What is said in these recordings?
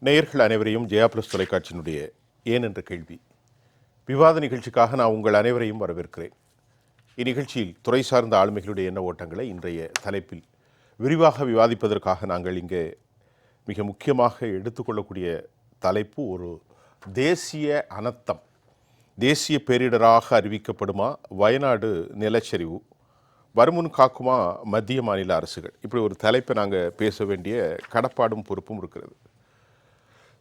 நேயர்கள் அனைவரையும் ஜெயா பிளஸ் தொலைக்காட்சியினுடைய ஏன் என்ற கேள்வி விவாத நிகழ்ச்சிக்காக நான் உங்கள் அனைவரையும் வரவேற்கிறேன். இந்நிகழ்ச்சியில் துறை சார்ந்த ஆளுமைகளுடைய எண்ண ஓட்டங்களை இன்றைய தலைப்பில் விரிவாக விவாதிப்பதற்காக நாங்கள் இங்கே மிக முக்கியமாக எடுத்துக்கொள்ளக்கூடிய தலைப்பு ஒரு தேசிய அனர்த்தம், தேசிய பேரிடராக அறிவிக்கப்படுமா வயநாடு நிலச்சரிவு, வருமுன் காக்குமா மத்திய மாநில அரசுகள். இப்படி ஒரு தலைப்பை நாங்கள் பேச வேண்டிய கடப்பாடும் பொறுப்பும் இருக்கிறது.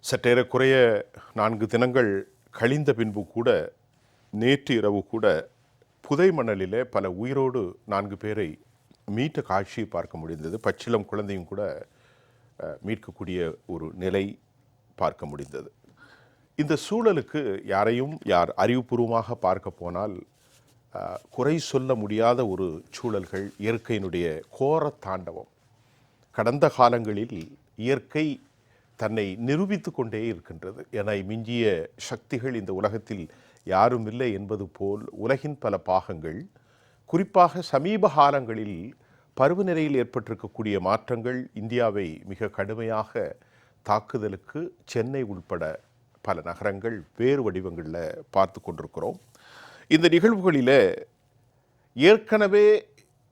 சற்றேறக்குறைய 4 தினங்கள் கழிந்த பின்பு கூட நேற்று இரவு கூட புதை மணலில் பல உயிரோடு 4 பேரை மீட்ட காட்சியை பார்க்க முடிந்தது. பச்சிளம் குழந்தையும் கூட மீட்கக்கூடிய ஒரு நிலை பார்க்க முடிந்தது. இந்த சூழலுக்கு யார் அறிவுபூர்வமாக பார்க்க போனால் குறை சொல்ல முடியாத ஒரு சூழல்கள், இயற்கையினுடைய கோர தாண்டவம். கடந்த காலங்களில் இயற்கை தன்னை நிரூபித்து கொண்டே இருக்கின்றது. என மிஞ்சிய சக்திகள் இந்த உலகத்தில் யாரும் இல்லை என்பது போல் உலகின் பல பாகங்கள், குறிப்பாக சமீப காலங்களில் பருவநிலையில் ஏற்பட்டிருக்கக்கூடிய மாற்றங்கள் இந்தியாவை மிக கடுமையாக தாக்குதலுக்கு சென்னை உள்பட பல நகரங்கள் வேறு வடிவங்களில் பார்த்து கொண்டிருக்கிறோம். இந்த நிகழ்வுகளில் ஏற்கனவே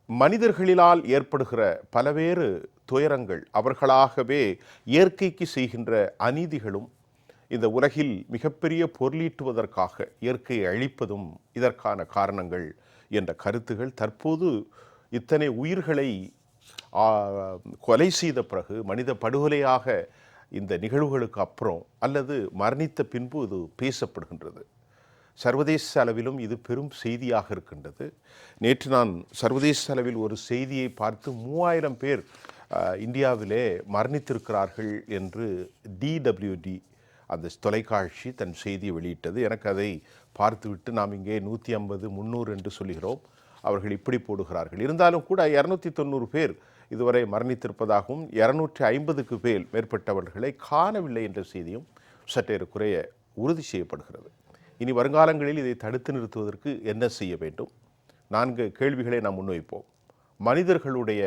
மனிதர்களினால் ஏற்படுகிற பலவேறு துயரங்கள், அவர்களாகவே இயற்கைக்கு செய்கின்ற அநீதிகளும், இந்த உலகில் மிகப்பெரிய பொருளீட்டுவதற்காக இயற்கையை அழிப்பதும் இதற்கான காரணங்கள் என்ற கருத்துகள் தற்போது இத்தனை உயிர்களை கொலை செய்த பிறகு, மனித படுகொலையாக இந்த நிகழ்வுகளுக்கு அப்புறம் அல்லது மரணித்த பின்பு இது பேசப்படுகின்றது. சர்வதேச அளவிலும் இது பெரும் செய்தியாக இருக்கின்றது. நேற்று நான் சர்வதேச அளவில் ஒரு செய்தியை பார்த்து 3000 பேர் இந்தியாவிலே மரணித்திருக்கிறார்கள் என்று DWD அந்த தொலைக்காட்சி தன் செய்தியை வெளியிட்டது. எனக்கு அதை பார்த்துவிட்டு நாம் இங்கே 150 300 என்று சொல்கிறோம், அவர்கள் இப்படி போடுகிறார்கள். இருந்தாலும் கூட 290 பேர் இதுவரை மரணித்திருப்பதாகவும் 250க்கு மேற்பட்டவர்களை காணவில்லை என்ற செய்தியும் சற்றேறக்குறைய உறுதி செய்யப்படுகிறது. இனி வருங்காலங்களில் இதை தடுத்து நிறுத்துவதற்கு என்ன செய்ய வேண்டும்? 4 கேள்விகளை நாம் முன்வைப்போம். மனிதர்களுடைய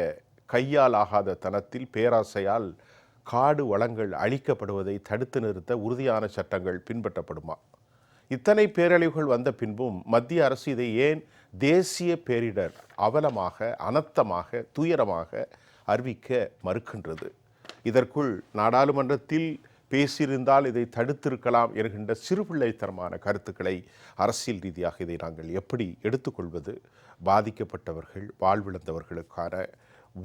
கையால் ஆகாத தனத்தில் பேராசையால் காடு வளங்கள் அழிக்கப்படுவதை தடுத்து நிறுத்த உறுதியான சட்டங்கள் பின்பற்றப்படுமா? இத்தனை பேரழிவுகள் வந்த பின்பும் மத்திய அரசு இதை ஏன் தேசிய பேரிடர் அவலமாக, அனர்த்தமாக, துயரமாக அறிவிக்க மறுக்கின்றது? இதற்குள் நாடாளுமன்றத்தில் பேசியிருந்தால் இதை தடுத்திருக்கலாம் என்கின்ற சிறுபிள்ளைத்தனமான கருத்துக்களை அரசியல் ரீதியாக இதை நாங்கள் எப்படி எடுத்துக்கொள்வது? பாதிக்கப்பட்டவர்கள், வாழ்விழந்தவர்களுக்கான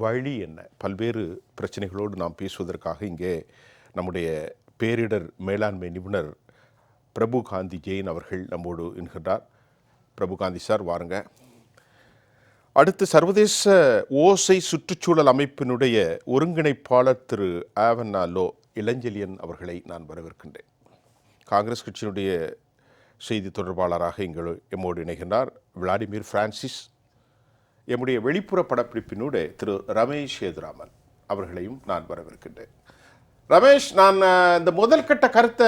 வழி என்ன? பல்வேறு பிரச்சனைகளோடு நாம் பேசுவதற்காக இங்கே நம்முடைய பேரிடர் மேலாண்மை நிபுணர் பிரபுகாந்தி ஜெயின் அவர்கள் நம்மோடு என்கின்றார். பிரபுகாந்தி சார் வாருங்க. அடுத்து சர்வதேச ஓசை சுற்றுச்சூழல் அமைப்பினுடைய ஒருங்கிணைப்பாளர் திரு ஆவன்னா லோ இளஞ்செழியன் அவர்களை நான் வரவேற்கின்றேன். காங்கிரஸ் கட்சியினுடைய செய்தி தொடர்பாளராக எம்மோடு இணைகின்றார் விளாடிமிர் பிரான்சிஸ். எம்முடைய வெளிப்புற படப்பிடிப்பினுடைய திரு ரமேஷ் சேதுராமன் அவர்களையும் நான் வரவேற்கின்றேன். ரமேஷ், நான் இந்த முதல் கட்ட கருத்தை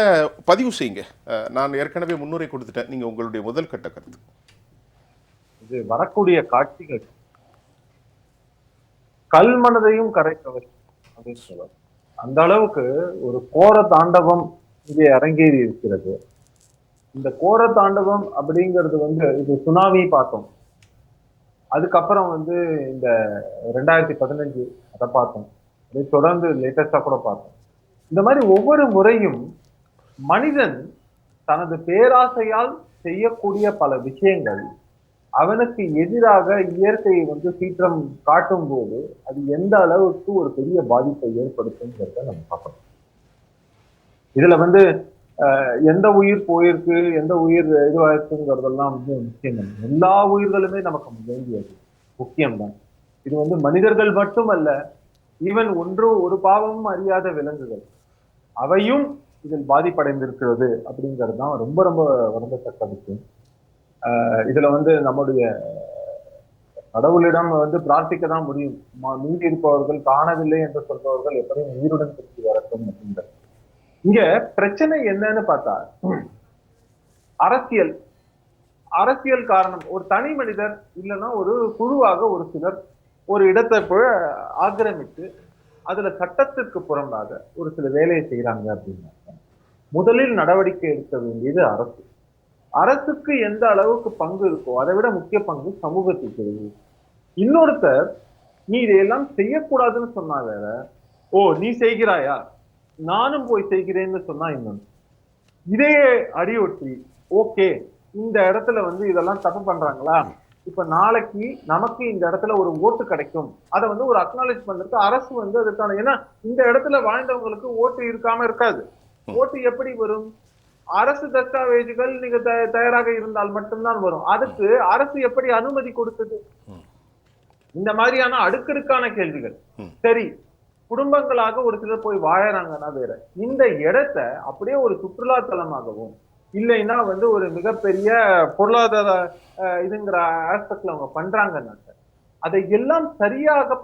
பதிவு செய்யுங்க. நான் ஏற்கனவே முன்னுரை கொடுத்துட்டேன், நீங்கள் உங்களுடைய முதல் கட்ட கருத்து. இது வரக்கூடிய காட்சிகள் கல்மனதையும் கரைத்தவர் அப்படின்னு சொல்லுவார். அந்த அளவுக்கு ஒரு கோர தாண்டவம் இங்கே அரங்கேறி இருக்கிறது. இந்த கோர தாண்டவம் அப்படிங்கிறது இது சுனாமி பார்த்தோம், அதுக்கப்புறம் இந்த 2015 அதை பார்த்தோம், அதை தொடர்ந்து லேட்டஸ்டா கூட பார்த்தோம். இந்த மாதிரி ஒவ்வொரு முறையும் மனிதன் தனது பேராசையால் செய்யக்கூடிய பல விஷயங்கள் அவனுக்கு எதிராக இயற்கையை சீற்றம் காட்டும் போது அது எந்த அளவுக்கு ஒரு பெரிய பாதிப்பை ஏற்படுத்துங்கிறத நம்ம பார்க்கணும். இதுல எந்த உயிர் போயிருக்கு, எந்த உயிர் இதுவாயிருக்குங்கிறதெல்லாம் முக்கியம். எல்லா உயிர்களுமே நமக்கு வேண்டியது முக்கியம்தான். இது மனிதர்கள் மட்டுமல்ல, ஈவன் ஒரு பாவமும் அறியாத விலங்குகள் அவையும் இதில் பாதிப்படைந்திருக்கிறது அப்படிங்கிறது தான் ரொம்ப ரொம்ப வருந்தத்தக்க விஷயம். இதுல நம்முடைய கடவுளிடம் பிரார்த்திக்க தான் முடியும். மீதி இருப்பவர்கள், காணவில்லை என்று சொல்பவர்கள் எப்படியும் உயிருடன் திருப்பி வரட்டும் அப்படின்றது. இங்க பிரச்சனை என்னன்னு பார்த்தா அரசியல் காரணம். ஒரு தனி மனிதர் இல்லைன்னா ஒரு குழுவாக ஒரு சிலர் ஒரு இடத்தை ஆக்கிரமித்து அதுல சட்டத்திற்கு புறம்பாக ஒரு சில வேலையை செய்யறாங்க அப்படின்னா முதலில் நடவடிக்கை எடுக்க வேண்டியது அரசு. அரசுக்கு எந்த அளவுக்கு பங்கு இருக்கோ அதை விட முக்கிய பங்கு சமூகத்துக்கு இருக்கு. இன்னொருத்தர் நீ இதையெல்லாம் செய்யக்கூடாதுன்னு சொன்னா வேற, ஓ நீ செய்கிறாயா நானும் போய் செய்கிறேன்னு சொன்னா இன்னொன்னு. இதே அடியொற்றி ஓகே இந்த இடத்துல வந்து இதெல்லாம் தப்பு பண்றாங்களா, இப்ப நாளைக்கு நமக்கு இந்த இடத்துல ஒரு ஓட்டு கிடைக்கும், அதை வந்து ஒரு அக்னாலேஜ் பண்றதுக்கு அரசு வந்து அதுக்கான, ஏன்னா இந்த இடத்துல வாழ்ந்தவங்களுக்கு ஓட்டு இருக்காம இருக்காது. ஓட்டு எப்படி வரும்? அரசு தஸ்தாவேஜுகள் நீங்க தயாராக இருந்தால் மட்டும்தான் வரும். அதுக்கு அரசு எப்படி அனுமதி கொடுத்தது? இந்த மாதிரியான அடுக்கடுக்கான கேள்விகள். சரி, குடும்பங்களாக ஒரு சிலர் போய் வாழறாங்கன்னா வேற, இந்த இடத்தை அப்படியே ஒரு சுற்றுலா தலமாகவும் இல்லைன்னா வந்து ஒரு மிகப்பெரிய பொருளாதார இதுங்கிற ஆஸ்பெக்ட்ல அவங்க பண்றாங்கன்னாக்க அதை எல்லாம் சரியாக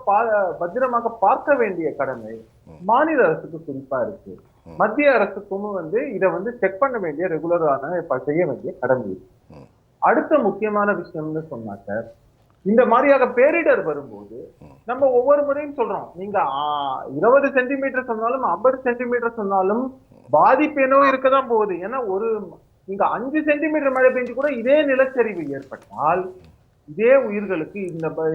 பத்திரமாக பார்க்க வேண்டிய கடமை மாநில அரசுக்கு குறிப்பா இருக்கு. மத்திய அரசுக்கும் வந்து இதை வந்து செக் பண்ண வேண்டிய ரெகுலரான செய்ய வேண்டிய கடமை இருக்கு. அடுத்த முக்கியமான விஷயம்னு சொன்னாக்க, இந்த மாதிரியாக பேரிடர் வரும்போது நம்ம ஒவ்வொரு முறையும் சொல்றோம், நீங்க 20 சென்டிமீட்டர் சொன்னாலும் 50 சென்டிமீட்டர் சொன்னாலும் பாதிப்பு என்னவோ இருக்கதான் போகுது. ஏன்னா நீங்க 5 சென்டிமீட்டர் மழை பெஞ்சு கூட இதே நிலச்சரிவு ஏற்பட்டால் இதே உயிர்களுக்கு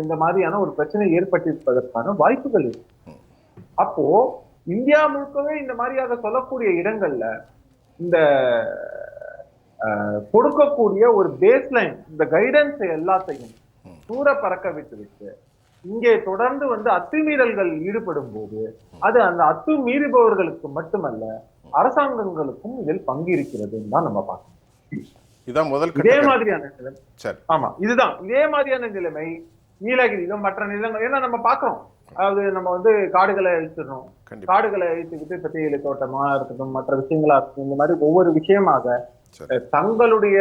இந்த மாதிரியான ஒரு பிரச்சனை ஏற்பட்டிருப்பதற்கான வாய்ப்புகள் இருக்கு. அப்போ இந்தியா முழுக்கவே இந்த மாதிரியாக சொல்லக்கூடிய இடங்கள்ல இந்த கொடுக்கக்கூடிய ஒரு பேஸ்லைன், இந்த கைடன்ஸ் எல்லாத்தையும் தூர பறக்க விட்டு இங்கே தொடர்ந்து வந்து அத்துமீறல்கள் ஈடுபடும் போது அது அந்த அத்துமீறுபவர்களுக்கு மட்டுமல்ல அரசாங்கங்களுக்கும் இதில் பங்கு இருக்கிறதுன்னு தான் நம்ம பார்க்கணும். இதான் முதல் இதே மாதிரியான நிலைமை. ஆமா, இதுதான் இதே மாதிரியான நிலைமை நீலகிரியிலும் மற்ற நிலங்கள். ஏன்னா நம்ம பாக்குறோம், அதாவது நம்ம வந்து காடுகளை அழிச்சிடணும், காடுகளை அழித்துக்கிட்டு இப்ப தேயிலை தோட்டமா இருக்கட்டும் மற்ற விஷயங்களா இருக்கட்டும், இந்த மாதிரி ஒவ்வொரு விஷயமாக தங்களுடைய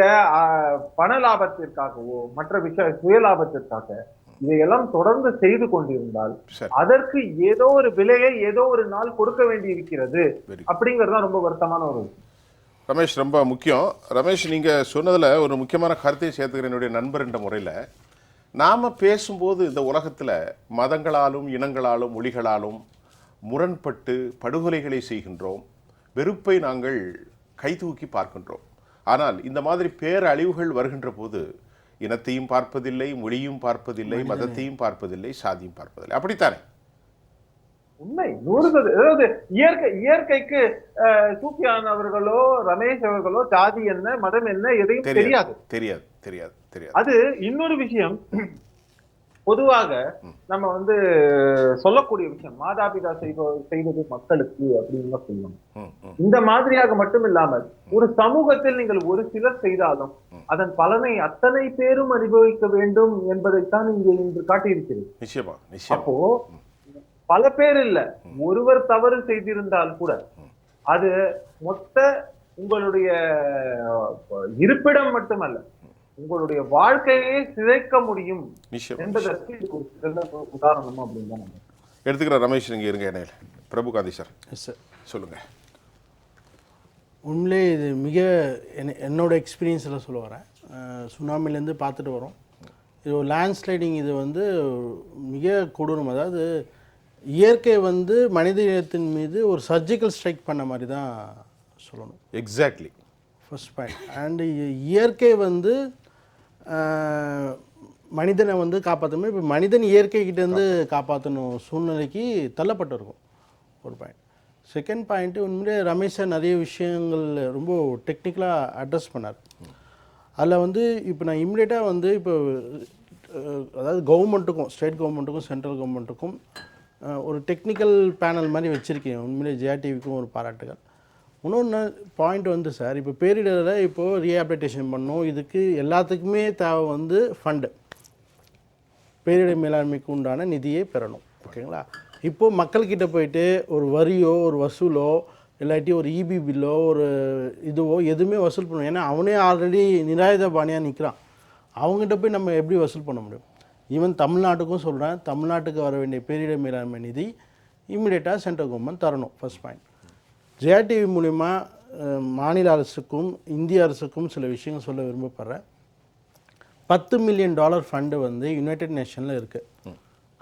பண லாபத்திற்காகவோ மற்ற சுய லாபத்திற்காக இதையெல்லாம் தொடர்ந்து செய்து கொண்டிருந்தால் அதற்கு ஏதோ ஒரு விலையை ஏதோ ஒரு நாள் கொடுக்க வேண்டி இருக்கிறது. அப்படிங்கறதுதான் ரொம்ப வருத்தமான ஒரு விஷயம். ரமேஷ், ரொம்ப முக்கியம். ரமேஷ், நீங்க சொன்னதுல ஒரு முக்கியமான கருத்தை சேர்த்துக்கிற என்னுடைய நண்பர் என்ற முறையில், நாம பேசும்போது இந்த உலகத்துல மதங்களாலும் இனங்களாலும் மொழிகளாலும் முரண்பட்டு படுகொலைகளை செய்கின்றோம், வெறுப்பை நாங்கள் கைதூக்கி பார்க்கின்றோம். ஆனால் இந்த மாதிரி பேரழிவுகள் வருகின்ற போது இனத்தையும் பார்ப்பதில்லை, மொழியும் பார்ப்பதில்லை, மதத்தையும் பார்ப்பதில்லை, சாதியும் பார்ப்பதில்லை. அப்படித்தானே? உண்மை 100%. அதாவது இயற்கைக்கு சூஃபியான் அவர்களோ ரமேஷ் அவர்களோ ஜாதி என்ன மதம் என்ன எதையும் தெரியாது. தெரியாது தெரியாது தெரியாது. அது இன்னொரு விஷயம். பொதுவாக நம்ம வந்து சொல்லக்கூடிய விஷயம், மாதாபிதா செய்வது மக்களுக்கு அப்படின்னு சொல்லணும். இந்த மாதிரியாக மட்டும் இல்லாமல் ஒரு சமூகத்தில் நீங்கள் ஒரு சிலர் செய்தாலும் அதன் பலனை அத்தனை பேரும் அனுபவிக்க வேண்டும் என்பதைத்தான் இங்கே இன்று காட்டியிருக்கிறது. நிச்சயமா. அப்போ பல பேர் இல்ல, ஒருவர் தவறு செய்திருந்தால் கூட அது மொத்த உங்களுடைய இருப்பிடம் மட்டுமல்ல உங்களுடைய வாழ்க்கையே சிதைக்க முடியும் என்பதற்கு ஒரு சிறந்த உதாரணம் அப்படின்னு தான் எடுத்துக்கிற. ரமேஷ், நீங்க இருங்க இணையில். பிரபுகாந்தி சார் சொல்லுங்க. உண்மையிலே இது மிக என்னோட எக்ஸ்பீரியன்ஸில் சொல்ல வரேன். சுனாமிலேருந்து பார்த்துட்டு வரோம். இது ஒரு லேண்ட்ஸ்லைடிங், இது வந்து மிக கொடூரம். அதாவது இயற்கை வந்து மனித இனத்தின் மீது ஒரு சர்ஜிக்கல் ஸ்ட்ரைக் பண்ண மாதிரி தான் சொல்லணும். Exactly first point. அண்டு இயற்கை வந்து மனிதனை வந்து காப்பாற்றணும். இப்போ மனிதன் இயற்கைக்கிட்டேருந்து காப்பாற்றணும் சூழ்நிலைக்கு தள்ளப்பட்டிருக்கும். ஒரு பாயிண்ட். செகண்ட் பாயிண்ட்டு, உண்மையிலே ரமேஷ் நிறைய விஷயங்கள் ரொம்ப டெக்னிக்கலாக அட்ரஸ் பண்ணார். அதில் வந்து இப்போ நான் இம்மிடியேட்டாக வந்து இப்போ அதாவது கவர்மெண்ட்டுக்கும் ஸ்டேட் கவர்மெண்ட்டுக்கும் சென்ட்ரல் கவர்மெண்ட்டுக்கும் ஒரு டெக்னிக்கல் பேனல் மாதிரி வச்சுருக்கேன். உண்மையிலே ஜிஆர்டிவிக்கும் ஒரு பாராட்டுகள். இன்னொன்று பாயிண்ட் வந்து சார், இப்போ பேரிடரில் இப்போது ரீஹாபிலிட்டேஷன் பண்ணோம், இதுக்கு எல்லாத்துக்குமே தேவை வந்து ஃபண்டு, பேரிடர் மேலாண்மைக்கு உண்டான நிதியை பெறணும். ஓகேங்களா? இப்போது மக்கள்கிட்ட போயிட்டு ஒரு வரியோ ஒரு வசூலோ இல்லாட்டி ஒரு இபி பில்லோ ஒரு இதுவோ எதுவுமே வசூல் பண்ணணும். ஏன்னா அவனே ஆல்ரெடி நிராயுத பாணியாக நிற்கிறான். அவங்ககிட்ட போய் நம்ம எப்படி வசூல் பண்ண முடியும்? ஈவன் தமிழ்நாட்டுக்கும் சொல்கிறேன், தமிழ்நாட்டுக்கு வர வேண்டிய பேரிடர் மேலாண்மை நிதி இம்மிடியேட்டாக சென்ட்ரல் கவர்மெண்ட் தரணும். First point. ஜிஆர்டிவி மூலிமா மாநில அரசுக்கும் இந்திய அரசுக்கும் சில விஷயங்கள் சொல்ல விரும்பப்படுறேன். $10 மில்லியன் ஃபண்டு வந்து யுனைடெட் நேஷனில் இருக்குது.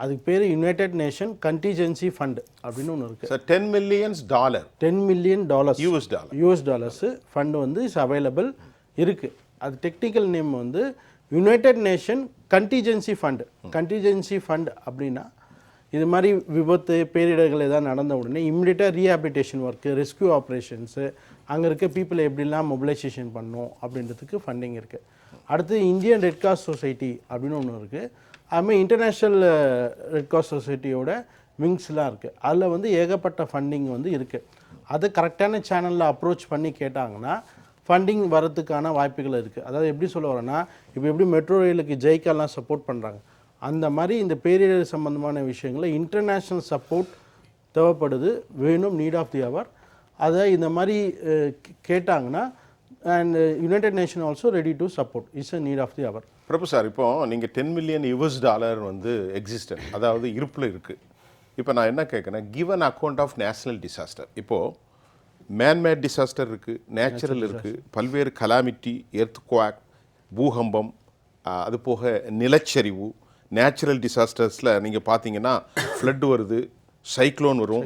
அதுக்கு பேர் யுனைடெட் நேஷன் கண்டிஜென்சி ஃபண்ட் அப்படின்னு ஒன்று இருக்குது. Sir $10 million $10 million US dollars fund வந்து இஸ் அவைலபிள் இருக்குது. அது டெக்னிக்கல் நேம் வந்து யுனைடெட் நேஷன் கண்டிஜென்சி ஃபண்ட் அப்படின்னா இது மாதிரி விபத்து பேரிடர்கள் ஏதாவது நடந்த உடனே இம்மிடியட்டாக ரீஹாபிலிட்டேஷன் ஒர்க்கு, ரெஸ்கியூ ஆப்ரேஷன்ஸு, அங்கே இருக்க பீப்புளை எப்படிலாம் மொபிலைசேஷன் பண்ணணும் அப்படின்றதுக்கு ஃபண்டிங் இருக்குது. அடுத்து இந்தியன் ரெட் கிராஸ் சொசைட்டி அப்படின்னு ஒன்று இருக்குது. அதுமாதிரி இன்டர்நேஷ்னல் ரெட் கிராஸ் சொசைட்டியோட விங்ஸ்லாம் இருக்குது. அதில் வந்து ஏகப்பட்ட ஃபண்டிங் வந்து இருக்குது. அது கரெக்டான சேனலில் அப்ரோச் பண்ணி கேட்டாங்கன்னா ஃபண்டிங் வரதுக்கான வாய்ப்புகள் இருக்குது. அதாவது எப்படி சொல்ல வரேன்னா, இப்போ எப்படி மெட்ரோ ரயிலுக்கு ஜெய்காலாம் சப்போர்ட் பண்ணுறாங்க, அந்த மாதிரி இந்த பேரிடர் சம்பந்தமான விஷயங்களில் இன்டர்நேஷ்னல் சப்போர்ட் தேவைப்படுது, வேணும், நீட் ஆஃப் தி அவர். அதை இந்த மாதிரி கேட்டாங்கன்னா and United Nation also ready to support, it's a need of the hour. Prabhu sir, இப்போ நீங்கள் $10 million வந்து எக்ஸிஸ்டன்ட், அதாவது இருப்பில் இருக்குது. இப்போ நான் என்ன கேட்குறேன், given account of national disaster, இப்போது மேன்மேட் டிசாஸ்டர் இருக்குது, நேச்சுரல் இருக்குது, பல்வேறு கலாமிட்டி, எர்த்குவாக், பூகம்பம், அது போக நிலச்சரிவு, நேச்சுரல் டிசாஸ்டர்ஸில் நீங்கள் பார்த்தீங்கன்னா ஃப்ளட் வருது, சைக்ளோன் வரும்,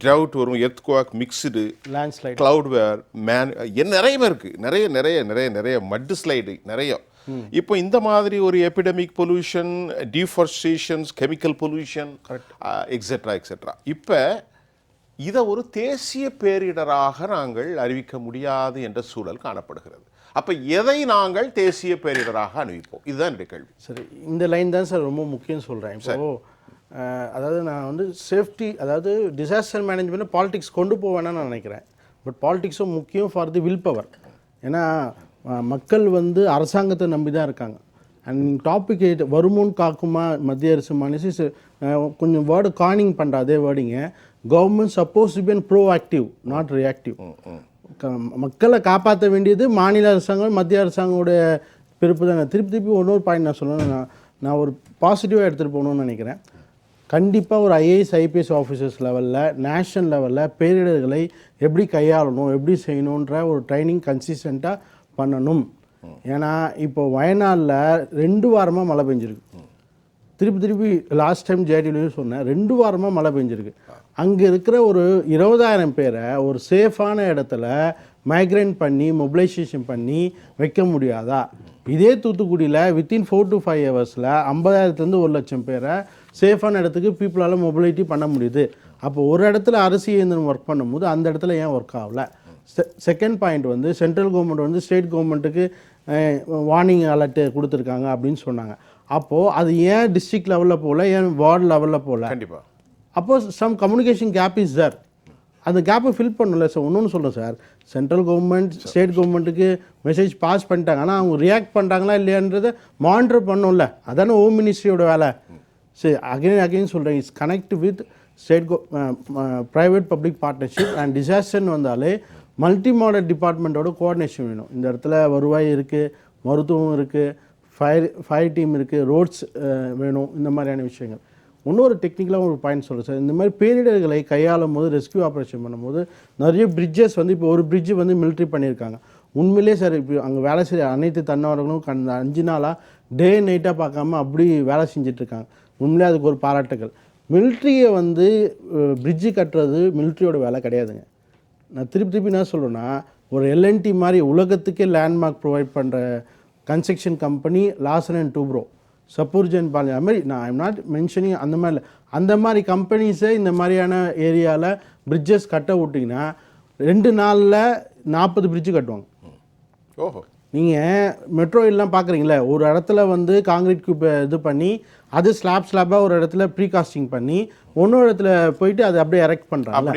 ட்ரவுட் வரும், எர்த்குவாக் மிக்ஸ்டு, லேண்ட்ஸ்லைட், கிளவுட் வேர், நிறைய இருக்குது, நிறைய மட் ஸ்லைடு நிறைய. இப்போ இந்த மாதிரி ஒரு epidemic pollution, டீஃபாரஸ்டேஷன்ஸ், chemical pollution, etcetera. இப்போ இதை ஒரு தேசிய பேரிடராக நாங்கள் அறிவிக்க முடியாது என்ற சூழல் காணப்படுகிறது. அப்போ எதை நாங்கள் தேசிய பேரிடராக அறிவிப்போம்? இதுதான் என்னுடைய கேள்வி. சரி, இந்த லைன் தான் சார் ரொம்ப முக்கியம் சொல்கிறேன். இப்போது அதாவது நான் வந்து சேஃப்டி, அதாவது டிசாஸ்டர் மேனேஜ்மெண்ட் பாலிடிக்ஸ் கொண்டு போவேன்னு நான் நினைக்கிறேன். பட் பாலிடிக்ஸும் முக்கியம் ஃபார் தி வில் பவர். ஏன்னா மக்கள் வந்து அரசாங்கத்தை நம்பி தான் இருக்காங்க. அண்ட் டாபிக் வருமுன் காக்குமா மத்திய அரசு மனசு கொஞ்சம் வேர்டு காயினிங் பண்ணுற அதே வேர்டிங்க, government suppose to be an proactive not reactive. மக்களை காப்பாற்ற வேண்டியது மாநில அரசாங்கம், மத்திய அரசாங்கோடைய பிறப்பு தான். திருப்பி இன்னொரு பாயிண்ட் நான் சொல்லணும், நான் ஒரு பாசிட்டிவாக எடுத்துகிட்டு போகணுன்னு நினைக்கிறேன். கண்டிப்பாக ஒரு ஐஏஎஸ் ஐபிஎஸ் ஆஃபீஸர்ஸ் லெவலில், நேஷனல் லெவலில் பேரிடர்களை எப்படி கையாளணும், எப்படி செய்யணுன்ற ஒரு ட்ரைனிங் கன்சிஸ்டண்ட்டாக பண்ணணும். ஏன்னா இப்போ வயநாடில் 2 வாரமாக மழை பெஞ்சிருக்கு. திருப்பி லாஸ்ட் டைம் ஜேடிலையும் சொன்னேன், 2 வாரமாக மழை பெஞ்சிருக்கு. அங்கே இருக்கிற ஒரு 20,000 பேரை ஒரு சேஃபான இடத்துல மைக்ரேட் பண்ணி மொபிலைசேஷன் பண்ணி வைக்க முடியாதா? இதே தூத்துக்குடியில் வித்தின் 4 to 5 ஹவர்ஸில் 50,000 1 லட்சம் பேரை சேஃபான இடத்துக்கு பீப்புளால் மொபிலிட்டி பண்ண முடியுது. அப்போ ஒரு இடத்துல அரசு இயந்திரம் ஒர்க் பண்ணும்போது அந்த இடத்துல ஏன் ஒர்க் ஆகலை? செகண்ட் பாயிண்ட் வந்து சென்ட்ரல் கவர்மெண்ட் வந்து ஸ்டேட் கவர்மெண்ட்டுக்கு வார்னிங் அலர்ட்டு கொடுத்துருக்காங்க அப்படின்னு சொன்னாங்க. அப்போது அது ஏன் டிஸ்ட்ரிக்ட் லெவலில் போகல, ஏன் வார்டு லெவலில் போகல? கண்டிப்பாக. அப்போது some communication gap is sir. அந்த கேப்பை ஃபில் பண்ணல சார். ஒன்று சொல்கிறேன் சார், சென்ட்ரல் கவர்மெண்ட் ஸ்டேட் கவர்மெண்ட்டுக்கு மெசேஜ் பாஸ் பண்ணிட்டாங்க, ஆனால் அவங்க ரியாக்ட் பண்ணுறாங்களா இல்லையான்றதை மானிட்டர் பண்ணோம்ல, அதானே ஹோம் மினிஸ்ட்ரியோட வேலை. சரி, அகைன் சொல்கிறேன், it's connect with state private public partnership. And டிசாஸ்டர்னு வந்தாலே மல்டி மாடல் டிபார்ட்மெண்ட்டோட கோஆர்டினேஷன் வேணும். இந்த இடத்துல வருவாய் இருக்குது, மருத்துவம் இருக்குது, ஃபயர் டீம் இருக்குது, ரோட்ஸ் வேணும், இந்த மாதிரியான விஷயங்கள். இன்னொரு டெக்னிக்கலாக ஒரு பாயிண்ட் சொல்கிறேன் சார். இந்த மாதிரி பேரிடர்களை கையாளும் போது, ரெஸ்கியூ ஆப்ரேஷன் பண்ணும்போது நிறைய பிரிட்ஜஸ் வந்து, இப்போ ஒரு பிரிட்ஜு வந்து மிலிட்ரி பண்ணியிருக்காங்க. உண்மையிலே சார், இப்போ அங்கே வேலை செய்ய அனைத்து தன்னார்வலர்களும் கடந்த 5 நாளாக டே நைட்டாக பார்க்காம அப்படி வேலை செஞ்சிட்ருக்காங்க. உண்மையிலே அதுக்கு ஒரு பாராட்டுகள். மிலிட்ரியை வந்து பிரிட்ஜு கட்டுறது மிலிட்ரியோட வேலை கிடையாதுங்க. நான் திருப்பி என்ன சொல்கிறேன்னா, ஒரு எல்என்டி மாதிரி உலகத்துக்கே லேண்ட்மார்க் ப்ரொவைட் பண்ணுற construction company Larsen and Toubro, Shapoorji Pallonji, அது மாதிரி நான் ஐம் நாட் மென்ஷனிங் அந்த மாதிரி இல்லை, அந்த மாதிரி கம்பெனிஸை இந்த மாதிரியான ஏரியாவில் பிரிட்ஜஸ் கட்ட விட்டிங்கன்னா 2 நாளில் 40 பிரிட்ஜு கட்டுவாங்க. ஓஹோ. நீங்கள் மெட்ரோ எல்லாம் பார்க்குறீங்களே, ஒரு இடத்துல வந்து காங்கிரீட் கியூப் இது பண்ணி அது ஸ்லாப்பாக ஒரு இடத்துல ப்ரீகாஸ்டிங் பண்ணி இன்னொரு இடத்துல போயிட்டு அதை அப்படியே எரெக்ட் பண்ணுறாங்க.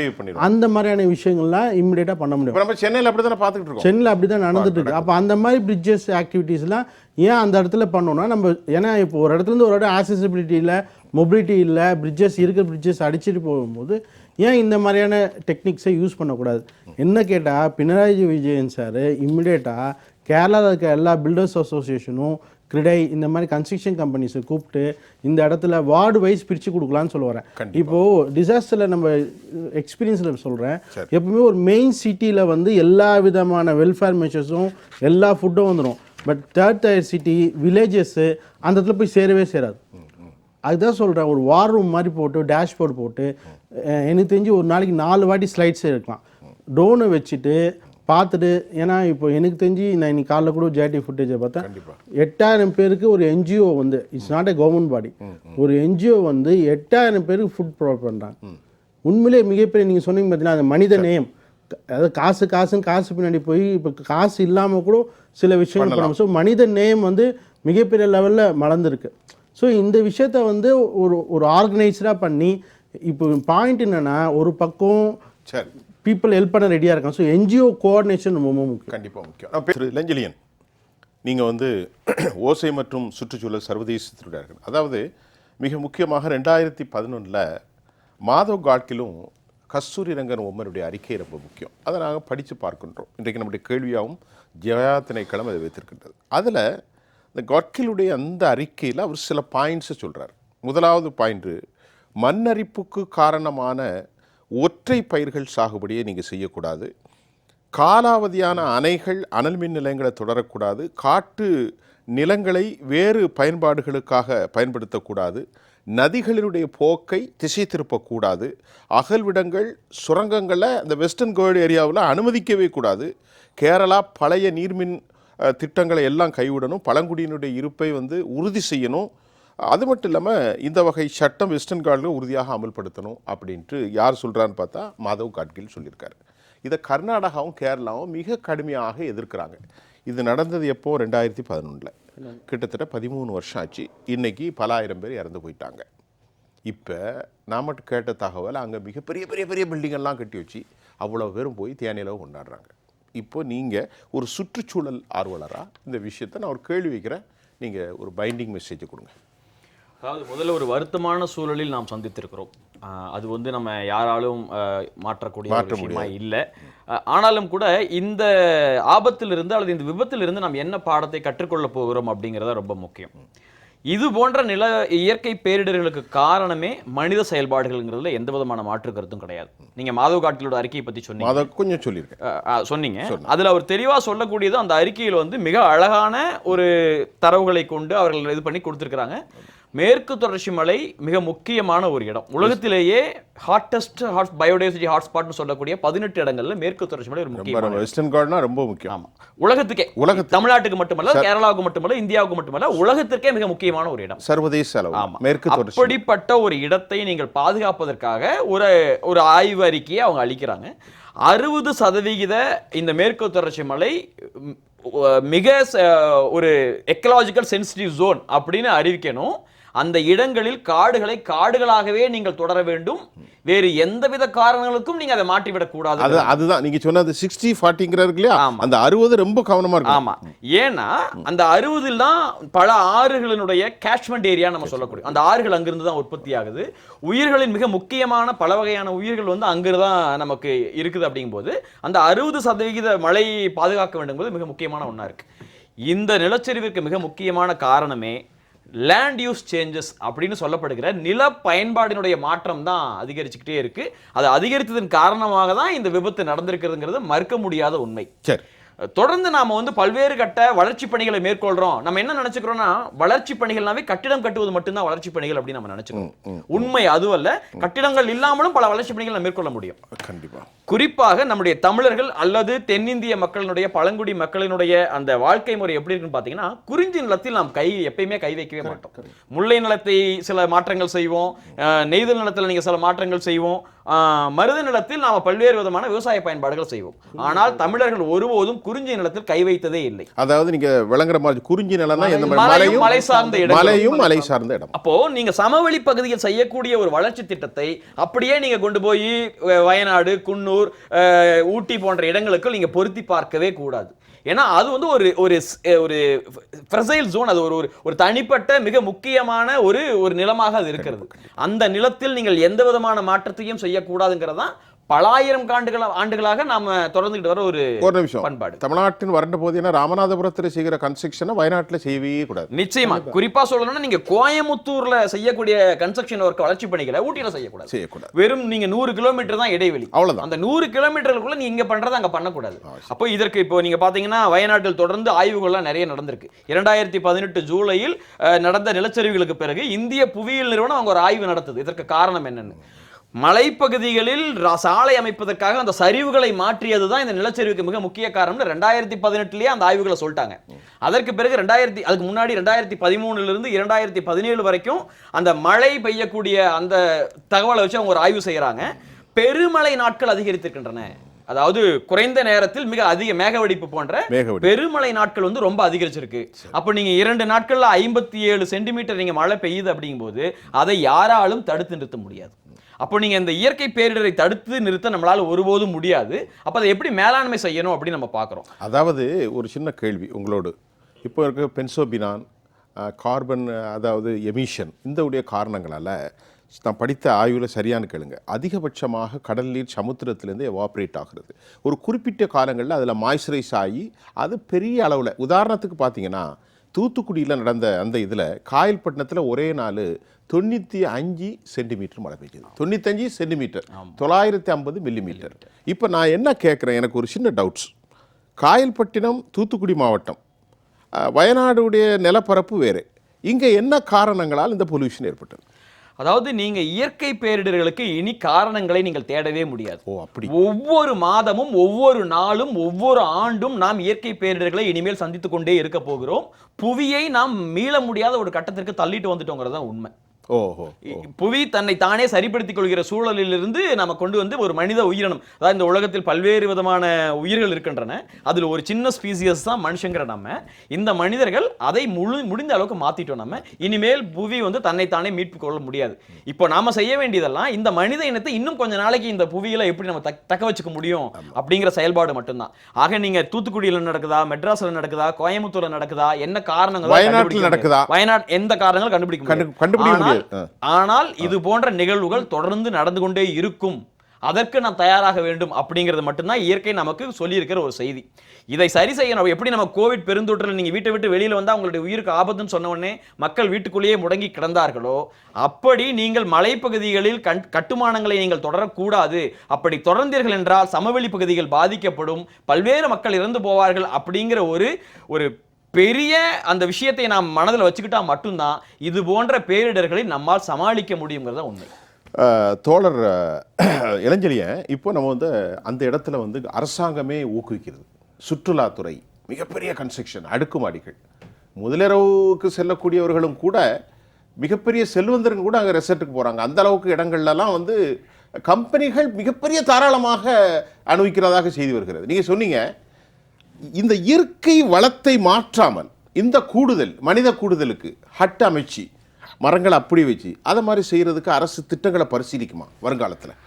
அந்த மாதிரியான விஷயங்கள்லாம் இம்மிடியேட்டாக பண்ண முடியும். நம்ம சென்னையில் அப்படி தானே பார்த்துட்டு இருக்கோம். சென்னையில் அப்படி தான் நடந்துட்டு இருக்கு. அப்போ அந்த மாதிரி பிரிட்ஜஸ் ஆக்டிவிட்டீஸ்லாம் ஏன் அந்த இடத்துல பண்ணோன்னா, நம்ம ஏன்னா இப்போ ஒரு இடத்துலேருந்து ஒரு இடம் ஆக்சசிபிலிட்டி இல்லை, மொபிலிட்டி இல்லை, பிரிட்ஜஸ் இருக்கிற பிரிட்ஜஸ் அடிச்சுட்டு போகும்போது ஏன் இந்த மாதிரியான டெக்னிக்ஸை யூஸ் பண்ணக்கூடாது? என்ன கேட்டால், பினராயி விஜயன் சார் இம்மிடியேட்டாக கேரளாவில் இருக்க எல்லா பில்டர்ஸ் அசோசியேஷனும், கிரிடை, இந்த மாதிரி கன்ஸ்ட்ரக்ஷன் கம்பெனிஸை கூப்பிட்டு இந்த இடத்துல வார்டு வைஸ் பிரித்து கொடுக்கலான்னு சொல்ல வரேன். இப்போது டிசாஸ்டரில் நம்ம எக்ஸ்பீரியன்ஸில் சொல்கிறேன், எப்பவுமே ஒரு மெயின் சிட்டியில் வந்து எல்லா விதமான வெல்ஃபேர் மெஷர்ஸும் எல்லா ஃபுட்டும் வந்துடும். But 3rd tier city, villages அந்த இடத்துல போய் சேரவே சேராது. அதுதான் சொல்கிறேன், ஒரு வார் ரூம் மாதிரி போட்டு டேஷ்போர்ட் போட்டு எனக்கு தெரிஞ்சு ஒரு நாளைக்கு 4 வாட்டி ஸ்லைட்ஸ் எடுக்கலாம். ட்ரோனை வச்சுட்டு பார்த்துட்டு, ஏன்னா இப்போ எனக்கு தெரிஞ்சு நான் இன்னைக்கு காலைல கூட ஜேடி ஃபுட்டேஜை பார்த்தேன். 8000 பேருக்கு ஒரு என்ஜிஓ வந்து, இட்ஸ் நாட் எ கவர்மெண்ட் பாடி, ஒரு என்ஜிஓ வந்து 8000 பேருக்கு ஃபுட் ப்ரொவைட் பண்ணுறாங்க. உண்மையிலே மிகப்பெரிய, நீங்கள் சொன்னீங்க பார்த்தீங்கன்னா அந்த மனித நேயம், அதாவது காசு பின்னாடி போய் இப்போ காசு இல்லாமல் கூட சில விஷயங்கள் பண்ணணும். ஸோ மனித நேயம் வந்து மிகப்பெரிய லெவலில் மலர்ந்துருக்கு. ஸோ இந்த விஷயத்த வந்து ஒரு ஆர்கனைஸ்டாக பண்ணி, இப்போ பாயிண்ட் என்னென்னா, ஒரு பக்கம் சரி பீப்புள் ஹெல்ப் பண்ண ரெடியாக இருக்காங்க. ஸோ என்ஜிஓ கோஆர்டினேஷன் ரொம்ப முக்கியம். கண்டிப்பாக முக்கியம். நான் பேசுகிறது லெஞ்சலியன், நீங்கள் வந்து ஓசை மற்றும் சுற்றுச்சூழல் சர்வதேச திருடார்கள், அதாவது மிக முக்கியமாக 2011 மாதவ் காட்கிலும் கஸ்தூரி ரங்கன் ஒம்மனுடைய அறிக்கை ரொம்ப முக்கியம். அதை நாங்கள் படித்து பார்க்கின்றோம். இன்றைக்கு நம்முடைய கேள்வியாகவும் ஜெயா திணைக்களம் அதை வைத்திருக்கின்றது. அதில் இந்த காட்கிலுடைய அந்த அறிக்கையில் அவர் சில பாயிண்ட்ஸை சொல்கிறார். முதலாவது பாயிண்ட்டு, மண்ணரிப்புக்கு காரணமான ஒற்றை பயிர்கள் சாகுபடியை நீங்கள் செய்யக்கூடாது, காலாவதியான அணைகள் அனல் மின் நிலையங்களை தொடரக்கூடாது, காட்டு நிலங்களை வேறு பயன்பாடுகளுக்காக பயன்படுத்தக்கூடாது, நதிகளினுடைய போக்கை திசை திருப்பக்கூடாது, அகல்விடங்கள் சுரங்கங்களை அந்த வெஸ்டர்ன் கோல்டு ஏரியாவில் அனுமதிக்கவே கூடாது, கேரளா பழைய நீர்மின் திட்டங்களை எல்லாம் கைவிடணும், பழங்குடியினுடைய இருப்பை வந்து உறுதி செய்யணும், அது மட்டும் இல்லாமல் இந்த வகை சட்டம் வெஸ்டர்ன் கார்டில் உறுதியாக அமல்படுத்தணும் அப்படின்ட்டு யார் சொல்கிறான்னு பார்த்தா மாதவ் காட்கில் சொல்லியிருக்காரு. இதை கர்நாடகாவும் கேரளாவும் மிக கடுமையாக எதிர்க்கிறாங்க. இது நடந்தது எப்போ? 2011. கிட்டத்தட்ட 13 வருஷம் ஆச்சு. இன்றைக்கி பல ஆயிரம் பேர் இறந்து போயிட்டாங்க. இப்போ நான் மட்டும் கேட்ட தகவல், அங்கே மிகப்பெரிய பெரிய பெரிய பில்டிங்கெல்லாம் கட்டி வச்சு அவ்வளோ பேரும் போய் தேனிலவு கொண்டாடுறாங்க. இப்போ நீங்கள் ஒரு சுற்றுச்சூழல் ஆர்வலராக இந்த விஷயத்தை நான் ஒரு கேள்வி வைக்கிறேன், நீங்கள் ஒரு பைண்டிங் மெசேஜை கொடுங்க. அதாவது முதல்ல ஒரு வருத்தமான சூழலில் நாம் சந்தித்திருக்கிறோம். அது வந்து நம்ம யாராலும் மாற்றக்கூடிய விஷயமா இல்லை. ஆனாலும் கூட இந்த ஆபத்திலிருந்து அல்லது இந்த விபத்திலிருந்து நாம் என்ன பாடத்தை கற்றுக்கொள்ள போகிறோம் அப்படிங்கிறத ரொம்ப முக்கியம். இது போன்ற இயற்கை பேரிடர்களுக்கு காரணமே மனித செயல்பாடுகள்ங்கிறதுல எந்த விதமான மாற்று கருத்தும் கிடையாது. நீங்க மாதவ் காட்கிலோட அறிக்கையை பற்றி சொன்னீங்க, கொஞ்சம் சொல்லியிருக்கேன் சொன்னீங்க. அதுல அவர் தெளிவா சொல்லக்கூடியது, அந்த அறிக்கையில் வந்து மிக அழகான ஒரு தரவுகளை கொண்டு அவர்கள் இது பண்ணி கொடுத்திருக்கிறாங்க. மேற்கு தொடர்ச்சி மலை மிக முக்கியமான ஒரு இடம். உலகத்திலேயே பயோடைவர்சிட்டி ஹாட்ஸ்பாட்னு சொல்லக்கூடிய 18 இடங்கள்ல மேற்கு தொடர்ச்சி மலை ஒரு முக்கியமான வெஸ்டர்ன் கார்டுனா ரொம்ப முக்கியம். ஆமா, உலகத்துக்கே, தமிழ்நாட்டுக்கு மட்டுமல்ல, கேரளாவுக்கு மட்டுமல்ல, இந்தியாவுக்கு மட்டுமல்ல, உலகத்திற்கே மிக முக்கியமான ஒரு இடம், சர்வதேச அளவு. ஆமா, மேற்கு தொடர்ச்சி. அப்படிப்பட்ட ஒரு இடத்தை நீங்கள் பாதுகாப்பதற்காக ஒரு ஆய்வு அறிக்கையை அவங்க அளிக்கிறாங்க. 60% இந்த மேற்கு தொடர்ச்சி மலை மிக ஒரு எக்கலாஜிக்கல் சென்சிட்டிவ் ஜோன் அப்படின்னு அறிவிக்கணும். அந்த இடங்களில் காடுகளாகவே நீங்கள் தொடர வேண்டும். வேறு எந்தவித காரணங்களுக்கும் நீங்க அதை மாற்றிவிடக் கூடாது. அதுதான் நீங்க சொன்னது 60-40 இல்லையா? அந்த 60 ரொம்ப கவனமா இருக்கு. ஆமா, ஏன்னா அந்த 60 தான் பல ஆறுகளினுடைய கேட்ச்மெண்ட் ஏரியா நம்ம சொல்லக்கூடிய அந்த ஆறுகள் அங்கிருந்து தான் உற்பத்தி ஆகுது. உயிர்களின் மிக முக்கியமான பல வகையான உயிர்கள் வந்து அங்கிருந்து தான் நமக்கு இருக்குது. அப்படிங்கும்போது அந்த 60% மழை பாதுகாக்க வேண்டும் என்பது மிக முக்கியமான ஒன்றா இருக்கு. இந்த நிலச்சரிவிற்கு மிக முக்கியமான காரணமே லேண்ட் யூஸ் சேஞ்சஸ் அப்படின்னு சொல்லப்படுகிற நில பயன்பாடினுடைய மாற்றம் தான் அதிகரிச்சுக்கிட்டே இருக்கு. அது அதிகரித்ததன் காரணமாக தான் இந்த விபத்து நடந்திருக்கிறதுங்கிறது மறுக்க முடியாத உண்மை. சரி, தொடர்ந்து நாம வந்து பல்வேறு கட்ட வளர்ச்சி பணிகளை மேற்கொள்றோம். நம்ம என்ன நினைச்சுக்கிறோம்னா, வளர்ச்சி பணிகள்னாவே கட்டிடம் கட்டுவது மட்டும்தான் வளர்ச்சி பணிகள் அப்படின்னு நம்ம நினைச்சுக்கிறோம். உண்மை அதுவல்ல. கட்டிடங்கள் இல்லாமலும் பல வளர்ச்சி பணிகளை நம்ம மேற்கொள்ள முடியும். கண்டிப்பா. குறிப்பாக நம்முடைய தமிழர்கள் அல்லது தென்னிந்திய மக்களினுடைய பழங்குடி மக்களினுடைய அந்த வாழ்க்கை முறை எப்படி இருக்குன்னு பாத்தீங்கன்னா, குறிஞ்சி நிலத்தில் நாம் எப்பயுமே கை வைக்கவே மாட்டோம். முல்லை நிலத்தை சில மாற்றங்கள் செய்வோம், நெய்தல் நிலத்தில் நீங்க சில மாற்றங்கள் செய்வோம், மருத நிலத்தில் நாம பல்வேறு விதமான விவசாய பயன்பாடுகள் செய்வோம். ஆனால் தமிழர்கள் ஒருபோதும் குறிஞ்சி நிலத்தில் கை வைத்ததே இல்லை. அதாவது நீங்க விளங்குற மாதிரி குறிஞ்சி நிலம் மலை சார்ந்த இடம். அப்போ நீங்க சமவெளி பகுதியில் செய்யக்கூடிய ஒரு வளர்ச்சி திட்டத்தை அப்படியே நீங்க கொண்டு போய் வயநாடு, குன்னூர், ஊட்டி போன்ற இடங்களுக்கு நீங்க பொருத்தி பார்க்கவே கூடாது. ஏன்னா அது வந்து ஒரு ஃப்ரெசைல் ஜோன். அது ஒரு தனிப்பட்ட மிக முக்கியமான ஒரு நிலமாக அது இருக்கிறது. அந்த நிலத்தில் நீங்கள் எந்த விதமான மாற்றத்தையும் செய்யக்கூடாதுங்கிறதான் பலாயிரம் ஆண்டுகளாக நாம தொடர்ந்துகிட்டு வர ஒரு நிமிஷம் பண்பாடு. தமிழ்நாட்டின் வறண்ட பகுதினா ராமநாதபுரத்தில் செய்கிற கன்ஸ்ட்ரக்ஷனை வயநாட்டில் செய்யவே கூடாது. நிச்சயமா குறிப்பா சொல்லணும்னா நீங்க கோயமுத்தூர்ல செய்யக்கூடிய கன்ஸ்ட்ரக்ஷன் ஒர்க் வளர்ச்சி பணிகளை ஊட்டியில செய்யக்கூடாது. வெறும் நீங்க 100 கிலோமீட்டர் தான் இடைவெளி, அவ்வளவுதான். அந்த 100 கிலோமீட்டருக்குள்ள நீங்க இங்க பண்றதை அங்க பண்ணக்கூடாது. அப்போ இதற்கு இப்போ நீங்க பாத்தீங்கன்னா வயநாட்டில் தொடர்ந்து ஆய்வுகள்லாம் நிறைய நடந்திருக்கு. 2018 ஜூலையில் நடந்த நிலச்சரிவுகளுக்கு பிறகு இந்திய புவியியல் நிறுவனம் அவங்க ஒரு ஆய்வு நடத்துது. இதற்கு காரணம் என்னன்னு, மலைப்பகுதிகளில் சாலை அமைப்பதற்காக அந்த சரிவுகளை மாற்றியதுதான் இந்த நிலச்சரிவுக்கு மிக முக்கிய காரணம். 2018லயே அந்த ஆய்வுகளை சொல்லிட்டாங்க. அதற்கு பிறகு அதுக்கு முன்னாடி 2013 2017 வரைக்கும் அந்த மழை பெய்யக்கூடிய அந்த தகவலை வச்சு அவங்க ஒரு ஆய்வு செய்யறாங்க. பெருமழை நாட்கள் அதிகரித்திருக்கின்றன, அதாவது குறைந்த நேரத்தில் மிக அதிக மேகவெடிப்பு போன்ற பெருமழை நாட்கள் வந்து ரொம்ப அதிகரிச்சிருக்கு. அப்ப நீங்க 2 நாட்கள்ல 57 சென்டிமீட்டர் நீங்க மழை பெய்யுது அப்படிங்கும்போது அதை யாராலும் தடுத்து நிறுத்த முடியாது. அப்போ நீங்க இந்த இயற்கை பேரிடரை தடுத்து நிறுத்த நம்மளால ஒருபோதும் முடியாது. அப்ப அதை எப்படி மேலாண்மை செய்யணும் அப்படின்னு நம்ம பார்க்கிறோம். அதாவது ஒரு சின்ன கேள்வி உங்களோடு, இப்போ இருக்க பென்சோபினான், கார்பன், அதாவது எமிஷன், இந்த உடைய காரணங்களால நான் படித்த ஆய்வில் சரியான கேளுங்க, அதிகபட்சமாக கடல் நீர் சமுத்திரத்திலேருந்து எவாப்ரேட் ஆகிறது. ஒரு குறிப்பிட்ட காலங்களில் அதில் மாய்ஸ்சரைஸ் ஆகி அது பெரிய அளவில், உதாரணத்துக்கு பார்த்தீங்கன்னா தூத்துக்குடியில் நடந்த அந்த இதில் காயல்பட்டினத்தில் ஒரே நாள் 95 சென்டிமீட்டர் மழை பெய்யுது. 95 சென்டிமீட்டர், 950 மில்லிமீட்டர். இப்போ நான் என்ன கேட்குறேன், எனக்கு ஒரு சின்ன டவுட்ஸ். காயல்பட்டினம் தூத்துக்குடி மாவட்டம், வயநாடுடைய நிலப்பரப்பு வேறு, இங்கே என்ன காரணங்களால் இந்த பொல்யூஷன் ஏற்பட்டது? அதாவது நீங்க இயற்கை பேரிடர்களுக்கு இனி காரணங்களை நீங்கள் தேடவே முடியாது. ஒவ்வொரு மாதமும், ஒவ்வொரு நாளும், ஒவ்வொரு ஆண்டும் நாம் இயற்கை பேரிடர்களை இனிமேல் சந்தித்துக் கொண்டே இருக்க போகிறோம். புவியை நாம் மீள முடியாத ஒரு கட்டத்திற்கு தள்ளிட்டு வந்துட்டோங்கிறது தான் உண்மை. புவி தன்னை தானே சரிப்படுத்திக் கொள்கிற சூழலிலிருந்து நம்ம கொண்டு வந்து ஒரு மனித உயிரினம், அதாவது இந்த உலகத்தில் பல்வேறு விதமான உயிர்கள் இருக்கின்றன, அதில் ஒரு சின்ன ஸ்பீசியஸ் தான் மனுஷங்கிற நம்ம. இந்த மனிதர்கள் அதை முடிந்த அளவுக்கு மாத்திட்டோம். நம்ம இனிமேல் புவி வந்து தன்னை தானே மீட்பு கொள்ள முடியாது. இப்போ நாம செய்ய வேண்டியதெல்லாம் இந்த மனித இனத்தை இன்னும் கொஞ்ச நாளைக்கு இந்த புவியில எப்படி நம்ம தக்க வச்சுக்க முடியும் அப்படிங்கிற செயல்பாடு மட்டும்தான். ஆக நீங்க தூத்துக்குடியில் நடக்குதா, மெட்ராஸ்ல நடக்குதா, கோயம்புத்தூர்ல நடக்குதா, என்ன காரணங்கள் நடக்குதா, வயநாடு எந்த காரணங்கள் கண்டுபிடிக்க. ஆனால் இது போன்ற நிகழ்வுகள் தொடர்ந்து நடந்து கொண்டே இருக்கும். அதற்கு நாம் தயாராக வேண்டும் அப்படிங்கிறது மட்டும்தான் இயற்கை நமக்கு சொல்லி இருக்கிற ஒரு செய்தி. இதை சரி செய்யணும். எப்படி நம்ம கோவிட் பெருந்தொற்றில் நீங்க வீட்டை விட்டு வெளியில வந்தா உங்களுடைய உயிருக்கு ஆபத்துன்னு சொன்ன உடனே மக்கள் வீட்டுக்குள்ளேயே முடங்கி கிடந்தார்களோ, அப்படி நீங்கள் மலைப்பகுதிகளில் கட்டுமானங்களை நீங்கள் தொடரக்கூடாது. அப்படி தொடர்ந்தீர்கள் என்றால் சமவெளி பகுதிகள் பாதிக்கப்படும், பல்வேறு மக்கள் இறந்து போவார்கள் அப்படிங்கிற ஒரு பெரிய அந்த விஷயத்தை நாம் மனதில் வச்சுக்கிட்டா மட்டும்தான் இது போன்ற பேரிடர்களை நம்மால் சமாளிக்க முடியுங்கிறத உண்மை. தோழர் இளஞ்செழியன், இப்போ நம்ம வந்து அந்த இடத்துல வந்து அரசாங்கமே ஊக்குவிக்கிறது. சுற்றுலாத்துறை, மிகப்பெரிய கன்ஸ்ட்ரக்ஷன், அடுக்குமாடிகள், முதலிரவுக்கு செல்லக்கூடியவர்களும் கூட, மிகப்பெரிய செல்வந்தர்கள் கூட அங்கே ரெசார்ட்டுக்கு போகிறாங்க. அந்த அளவுக்கு இடங்கள்லாம் வந்து கம்பெனிகள் மிகப்பெரிய தாராளமாக அனுபவிக்கிறதாக செய்தி வருகிறது. நீங்கள் சொன்னீங்க, இந்த இயற்கை வளத்தை மாற்றாமல் இந்த கூடுதல், மனித கூடுதலுக்கு ஹட் அமைச்சு மரங்களை அப்படி வச்சு அதை மாதிரி செய்யறதுக்கு அரசு திட்டங்களை பரிசீலிக்குமா வருங்காலத்தில்?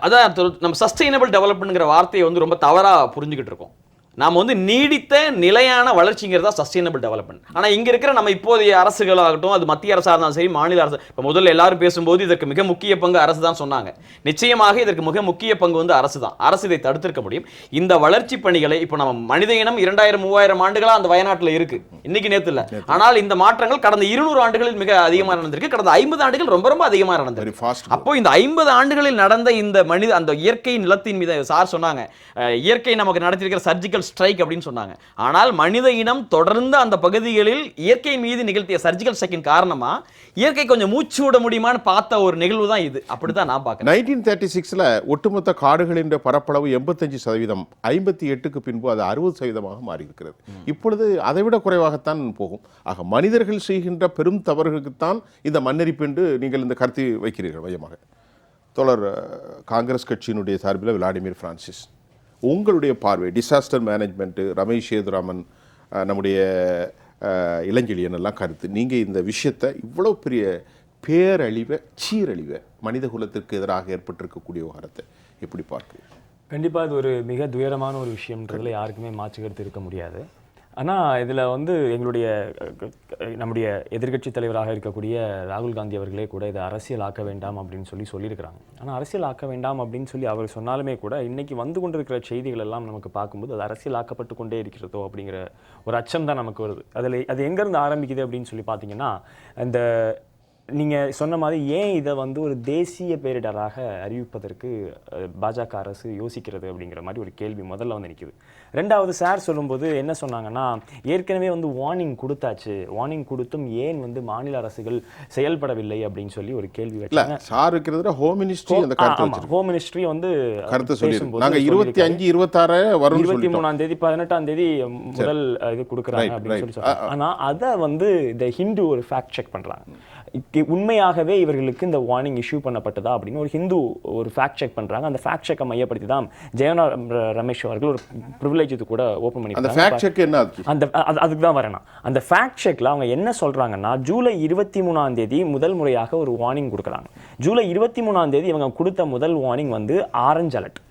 அதான் நம்ம சஸ்டைனபிள் டெவலப்மெண்ட்ங்கிற வார்த்தையை வந்து ரொம்ப தவறா புரிஞ்சுக்கிட்டு இருக்கோம். நாம் வந்து நீடித்த நிலையான வளர்ச்சிங்கிறதா சஸ்டைனபிள் டெவலப்மெண்ட். ஆனால் இங்கே இருக்கிற நம்ம இப்போதைய அரசுகளாகட்டும், அது மத்திய அரசாக இருந்தாலும் சரி, மாநில அரசு, இப்போ முதல்ல எல்லாரும் பேசும்போது இதற்கு மிக முக்கிய பங்கு அரசு தான் சொன்னாங்க. நிச்சயமாக இதற்கு மிக முக்கிய பங்கு வந்து அரசு தான். அரசு இதை தடுத்திருக்க முடியும். இந்த வளர்ச்சி பணிகளை இப்போ நம்ம மனித இனம் 2000-3000 ஆண்டுகளாக அந்த வயநாட்டில் இருக்கு, இன்னைக்கு நேற்று இல்லை. ஆனால் இந்த மாற்றங்கள் கடந்த 200 ஆண்டுகளில் மிக அதிகமாக நடந்திருக்கு. கடந்த 50 ஆண்டுகள் ரொம்ப ரொம்ப அதிகமாக நடந்திருக்கு. அப்போ இந்த 50 ஆண்டுகளில் நடந்த இந்த அந்த இயற்கை நிலத்தின் மீது சார் சொன்னாங்க, இயற்கை நமக்கு நடத்தியிருக்கிற சர்ஜிக்கல் ஸ்ட்ரைக் அப்படின்னு சொன்னாங்க. ஆனால் மனித இனம் தொடர்ந்து அந்த பகுதிகளில் இயற்கை மீது நிகழ்த்திய சர்ஜிக்கல் ஸ்ட்ரைக்கின் காரணமா இயற்கை கொஞ்சம் மூச்சு விட முடியுமான்னு பார்த்த ஒரு நிகழ்வு தான் இது. அப்படிதான் நான் பார்க்கிறேன். 1936ல ஒட்டுமொத்த காடுகளின் பரப்பளவு 85%, 58க்கு பின்பு அது 60%ஆக மாறி இருக்கிறது. இப்பொழுது அதை விட குறைவாகத்தான் போகும். ஆக மனிதர்கள் செய்கின்ற பெரும் தவறுகளுக்குத்தான் இந்த மண்ணெரிப்பு என்று நீங்கள் இந்த கருத்தை வைக்கிறீர்கள் மையமாக. தோழர் காங்கிரஸ் கட்சியினுடைய சார்பில் விளாடிமிர் பிரான்சிஸ், உங்களுடைய பார்வை, டிசாஸ்டர் மேனேஜ்மெண்ட்டு, ரமேஷ் சேதுராமன், நம்முடைய இளஞ்செழியன் எல்லாம் கருத்து, நீங்கள் இந்த விஷயத்தை, இவ்வளோ பெரிய பேரழிவை, சீரழிவை மனித குலத்திற்கு எதிராக ஏற்பட்டிருக்கக்கூடிய விவகாரத்தை எப்படி பார்க்குறீங்க? கண்டிப்பாக இது ஒரு மிக துயரமான ஒரு விஷயம்ன்றதுல யாருக்குமே மாற்று கருத்து இருக்க முடியாது. ஆனால் இதில் வந்து நம்முடைய எதிர்க்கட்சி தலைவராக இருக்கக்கூடிய ராகுல் காந்தி அவர்களே கூட இதை அரசியல் ஆக்க வேண்டாம் அப்படின்னு சொல்லியிருக்கிறாங்க. ஆனால் அரசியல் ஆக்க வேண்டாம் அப்படின்னு சொல்லி அவர் சொன்னாலுமே கூட இன்னைக்கு வந்து கொண்டிருக்கிற செய்திகள் எல்லாம் நமக்கு பார்க்கும்போது அது அரசியல் ஆக்கப்பட்டு கொண்டே இருக்கிறதோ அப்படிங்கிற ஒரு அச்சம் தான் நமக்கு வருது. அது எங்கேருந்து ஆரம்பிக்குது அப்படின்னு சொல்லி பார்த்தீங்கன்னா, இந்த நீங்கள் சொன்ன மாதிரி ஏன் இதை வந்து ஒரு தேசிய பேரிடராக அறிவிப்பதற்கு பாஜக அரசு யோசிக்கிறது அப்படிங்கிற மாதிரி ஒரு கேள்வி முதல்ல வந்து நிற்குது. ரெண்டாவது சார் சொல்லும்போது என்ன சொன்னாங்கன்னா, ஏற்கனவே வந்து வார்னிங் கொடுத்தாச்சு, வார்னிங் கொடுத்தும் ஏன் வந்து மாநில அரசுகள் செயல்படவில்லை அப்படின்னு சொல்லி ஒரு கேள்வி வச்சாங்க. சார் இருக்கிறது ஹோம் மினிஸ்ட்ரி அந்த கருத்து ஹோம் மினிஸ்ட்ரி வந்து கருத்து சொல்லிருக்கோம். நாங்க 25, 26 வரும் 23ஆம் தேதி 18ஆம் தேதி முதல் இது கொடுக்குறாங்க அப்படின்னு சொல்லி சொல்றாங்க. ஆனா அதை வந்து இந்த ஹிந்து ஒரு ஃபேக்ட் செக் பண்றாங்க. உண்மையாகவே இவர்களுக்கு இந்த வார்னிங் இஷ்யூ பண்ணப்பட்டதா அப்படின்னு ஒரு ஹிந்து ஒரு ஃபேக்ட் செக் பண்றாங்க. அந்த ஃபேக்ட் செக்கை மையப்படுத்தி தான் ஜெயராம் ரமேஷ் அவர்கள் ஒரு ப்ரிவிலேஜ் இது கூட ஓபன் பண்ணி அந்த ஃபேக்ட் செக் என்ன அதுக்கு தான் வரேன். அந்த ஃபேக்ட் செக்ல அவங்க என்ன சொல்றாங்கன்னா, ஜூலை 23ஆம் தேதி முதல் முறையாக ஒரு வார்னிங் கொடுக்குறாங்க. ஜூலை 23ஆம் தேதி இவங்க கொடுத்த முதல் வார்னிங் வந்து ஆரஞ்சு அலர்ட்.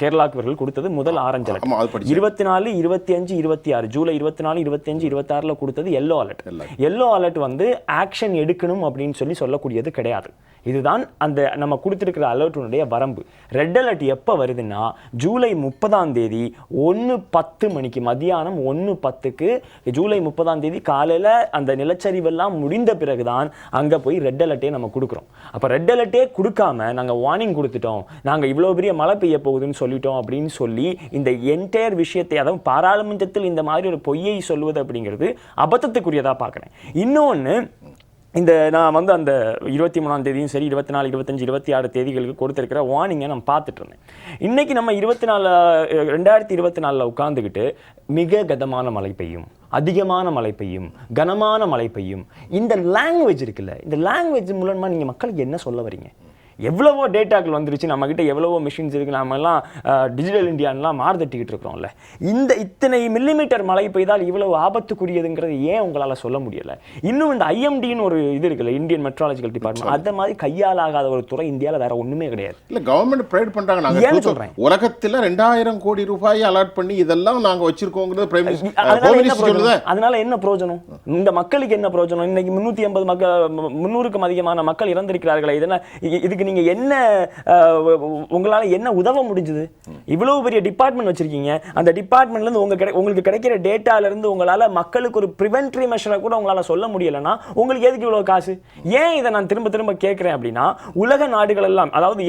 கேரளாக்கு இவர்கள் கொடுத்தது முதல் ஆரஞ்சு அலர்ட். 24, 25, 26 ஜூலை 24, 25, 26 கொடுத்தது எல்லோ அலர்ட். எல்லோ அலர்ட் வந்து ஆக்ஷன் எடுக்கணும் அப்படின்னு சொல்லக்கூடியது கிடையாது. இதுதான் அந்த நம்ம கொடுத்திருக்கிற அலர்ட்டுடைய வரம்பு. ரெட் அலர்ட் எப்போ வருதுன்னா, ஜூலை 30ஆம் தேதி 1:10 மணிக்கு, மதியானம் 1:10க்கு ஜூலை 30ஆம் தேதி காலையில் அந்த நிலச்சரிவெல்லாம் முடிந்த பிறகுதான் அங்கே போய் ரெட் அலர்ட்டே நம்ம கொடுக்குறோம். அப்போ ரெட் அலர்ட்டே கொடுக்காம நாங்கள் வார்னிங் கொடுத்துட்டோம், நாங்கள் இவ்வளோ பெரிய மழை பெய்ய போகுதுன்னு சொல்லிட்டோம் அப்படின்னு சொல்லி இந்த என்டையர் விஷயத்தை, அதாவது பாராளுமன்றத்தில் இந்த மாதிரி ஒரு பொய்யை சொல்வது அப்படிங்கிறது அபத்தத்துக்குரியதாக பார்க்குறேன். இன்னொன்று, நான் வந்து அந்த 23ஆம் தேதியும் சரி 24, 25, 26 தேதிகளுக்கு கொடுத்திருக்கிற வார்னிங்கை நான் பார்த்துட்டு இருந்தேன். இன்னைக்கு நம்ம 2024 உட்கார்ந்துக்கிட்டு மிக கதமான மழை பெய்யும், அதிகமான மழை பெய்யும், கனமான மழை பெய்யும், இந்த லாங்குவேஜ் இருக்குல்ல, இந்த லாங்குவேஜ் மூலமா நீங்க மக்களுக்கு என்ன சொல்ல வரீங்க? எவ்வளவோ டேட்டாக்கள் வந்துருச்சு, நம்மகிட்ட எவ்வளவோ மிஷின்ஸ் இருக்குது, நம்ம எல்லாம் டிஜிட்டல் இந்தியான்லாம் மாறுதட்டிக்கிட்டு இருக்கிறோம்ல. இத்தனை மில்லிமீட்டர் மழை பெய்தால் இவ்வளவு ஆபத்துக்குரியதுங்கிறது ஏன் உங்களால் சொல்ல முடியலை? இன்னும் இந்த ஐஎம்டின்னு ஒரு இது இருக்குல்ல, இந்தியன் மெட்ராலஜிக்கல் டிபார்ட்மெண்ட், அந்த மாதிரி கையாலாகாத ஒரு துறை இந்தியாவில் வேற ஒன்றுமே கிடையாது. இல்லை, கவர்மெண்ட் ப்ரைவேட் பண்ணுறாங்க. நாங்கள் சொல்கிறேன், உலகத்தில் 2000 கோடி ரூபாய் அலாட் பண்ணி இதெல்லாம் நாங்கள் வச்சிருக்கோங்கிறது பிரைம் மினிஸ்டர். அதனால என்ன பிரயோஜனம்? இந்த மக்களுக்கு என்ன பிரயோஜனம்? இன்னைக்கு 350 அதிகமான மக்கள் இறந்திருக்கிறார்களே, இதுக்கு நீங்க என்ன உங்களால என்ன உதவ முடிஞ்சது? இவ்வளவு பெரிய டிபார்ட்மெண்ட் வச்சிருக்கீங்க, அந்த டிபார்ட்மெண்ட்ல இருந்து உங்களுக்கு கிடைக்கிற டேட்டால இருந்து உங்களால மக்களுக்கு ஒரு பிரிவென்டரி மெஷரை கூட உங்களால சொல்ல முடியலன்னா உங்களுக்கு எதுக்கு இவ்வளவு காசு? ஏன் இதை நான் திரும்ப திரும்ப கேட்கிறேன் அப்படின்னா, உலக நாடுகள் எல்லாம், அதாவது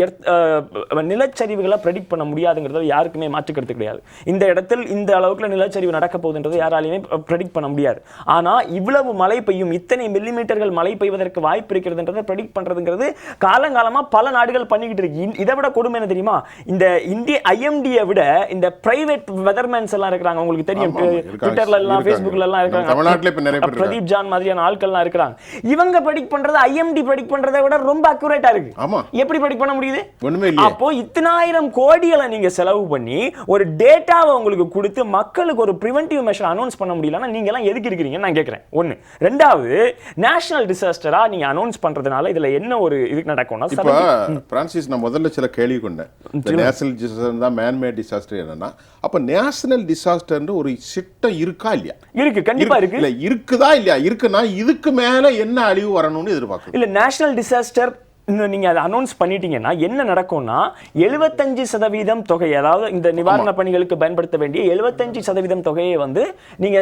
நிலச்சரிவுகளை ப்ரெடிக்ட் பண்ண முடியாதுங்கிறது யாருக்குமே மாற்றுக்கிறது கிடையாது. இந்த இடத்தில் இந்த அளவுக்கு நிலச்சரிவு நடக்க போகுதுன்றது யாராலையுமே ப்ரெடிக்ட் பண்ண முடியாது. ஆனா இவ்வளவு மழை பெய்யும், இத்தனை மில்லிமீட்டர்கள் மழை பெய்வதற்கு வாய்ப்பு இருக்கிறதுன்றதை ப்ரெடிக்ட் பண்றதுங்கிறது காலங்காலமா பல நாடுகள் பண்ணிக்கிட்டு இருக்கு. இதை விட கொடுமை என்ன தெரியுமா? இந்த இந்திய ஐஎம்டியை விட இந்த பிரைவேட் வெதர்மேன்ஸ் எல்லாம் இருக்காங்க, உங்களுக்கு தெரியும், ட்விட்டர்ல எல்லாம் ஃபேஸ்புக்ல எல்லாம் இருக்காங்க, பிரதீப் ஜான் மாதிரியான ஆட்கள் எல்லாம் இருக்காங்க. இவங்க ப்ரெடிக்ட் பண்றது ஐஎம்டி ப்ரெடிக்ட் பண்றதை விட ரொம்ப அக்யூரேட்டா இருக்கு. எப்படி ப்ரெடிக்ட் பண்ண முடியுது? அப்போ 1000 கோடிகளை நீங்க செலவு பண்ணி ஒரு டேட்டாவை உங்களுக்கு கொடுத்து மக்களுக்கு ஒரு பிரிவென்டிவ் மெஷர் அனௌன்ஸ் பண்ண முடியலன்னா நீங்க எல்லாம் எதுக்கு இருக்கீங்க நான் கேட்கிறேன். ஒன்னு. ரெண்டாவது, நேஷனல் டிசாஸ்டரா நீங்க அனௌன்ஸ் பண்றதுனால இதுல என்ன ஒரு இது நடக்கும்னா, பிரான்சிஸ், நான் முதல்ல சில கேள்வி கொண்டேன். நேஷனல் டிசாஸ்டர் தான் மேன்மேட் டிசாஸ்டர் என்னன்னா, அப்ப நேஷனல் டிசாஸ்டர் ஒரு சிட்டம் இருக்கா இல்லையா? இருக்கு, கண்டிப்பா இருக்கு. இல்ல இருக்குதா இல்லையா? இருக்குன்னா இதுக்கு மேல என்ன அழிவு வரணும்னு எதிர்பார்க்கணும். இல்ல, நேஷனல் டிசாஸ்டர் நீங்க அதை அனௌன்ஸ் பண்ணிட்டீங்கன்னா என்ன நடக்கும்னா, 75% தொகை, அதாவது இந்த நிவாரண பணிகளுக்கு பயன்படுத்த வேண்டிய 75% தொகையை வந்து நீங்க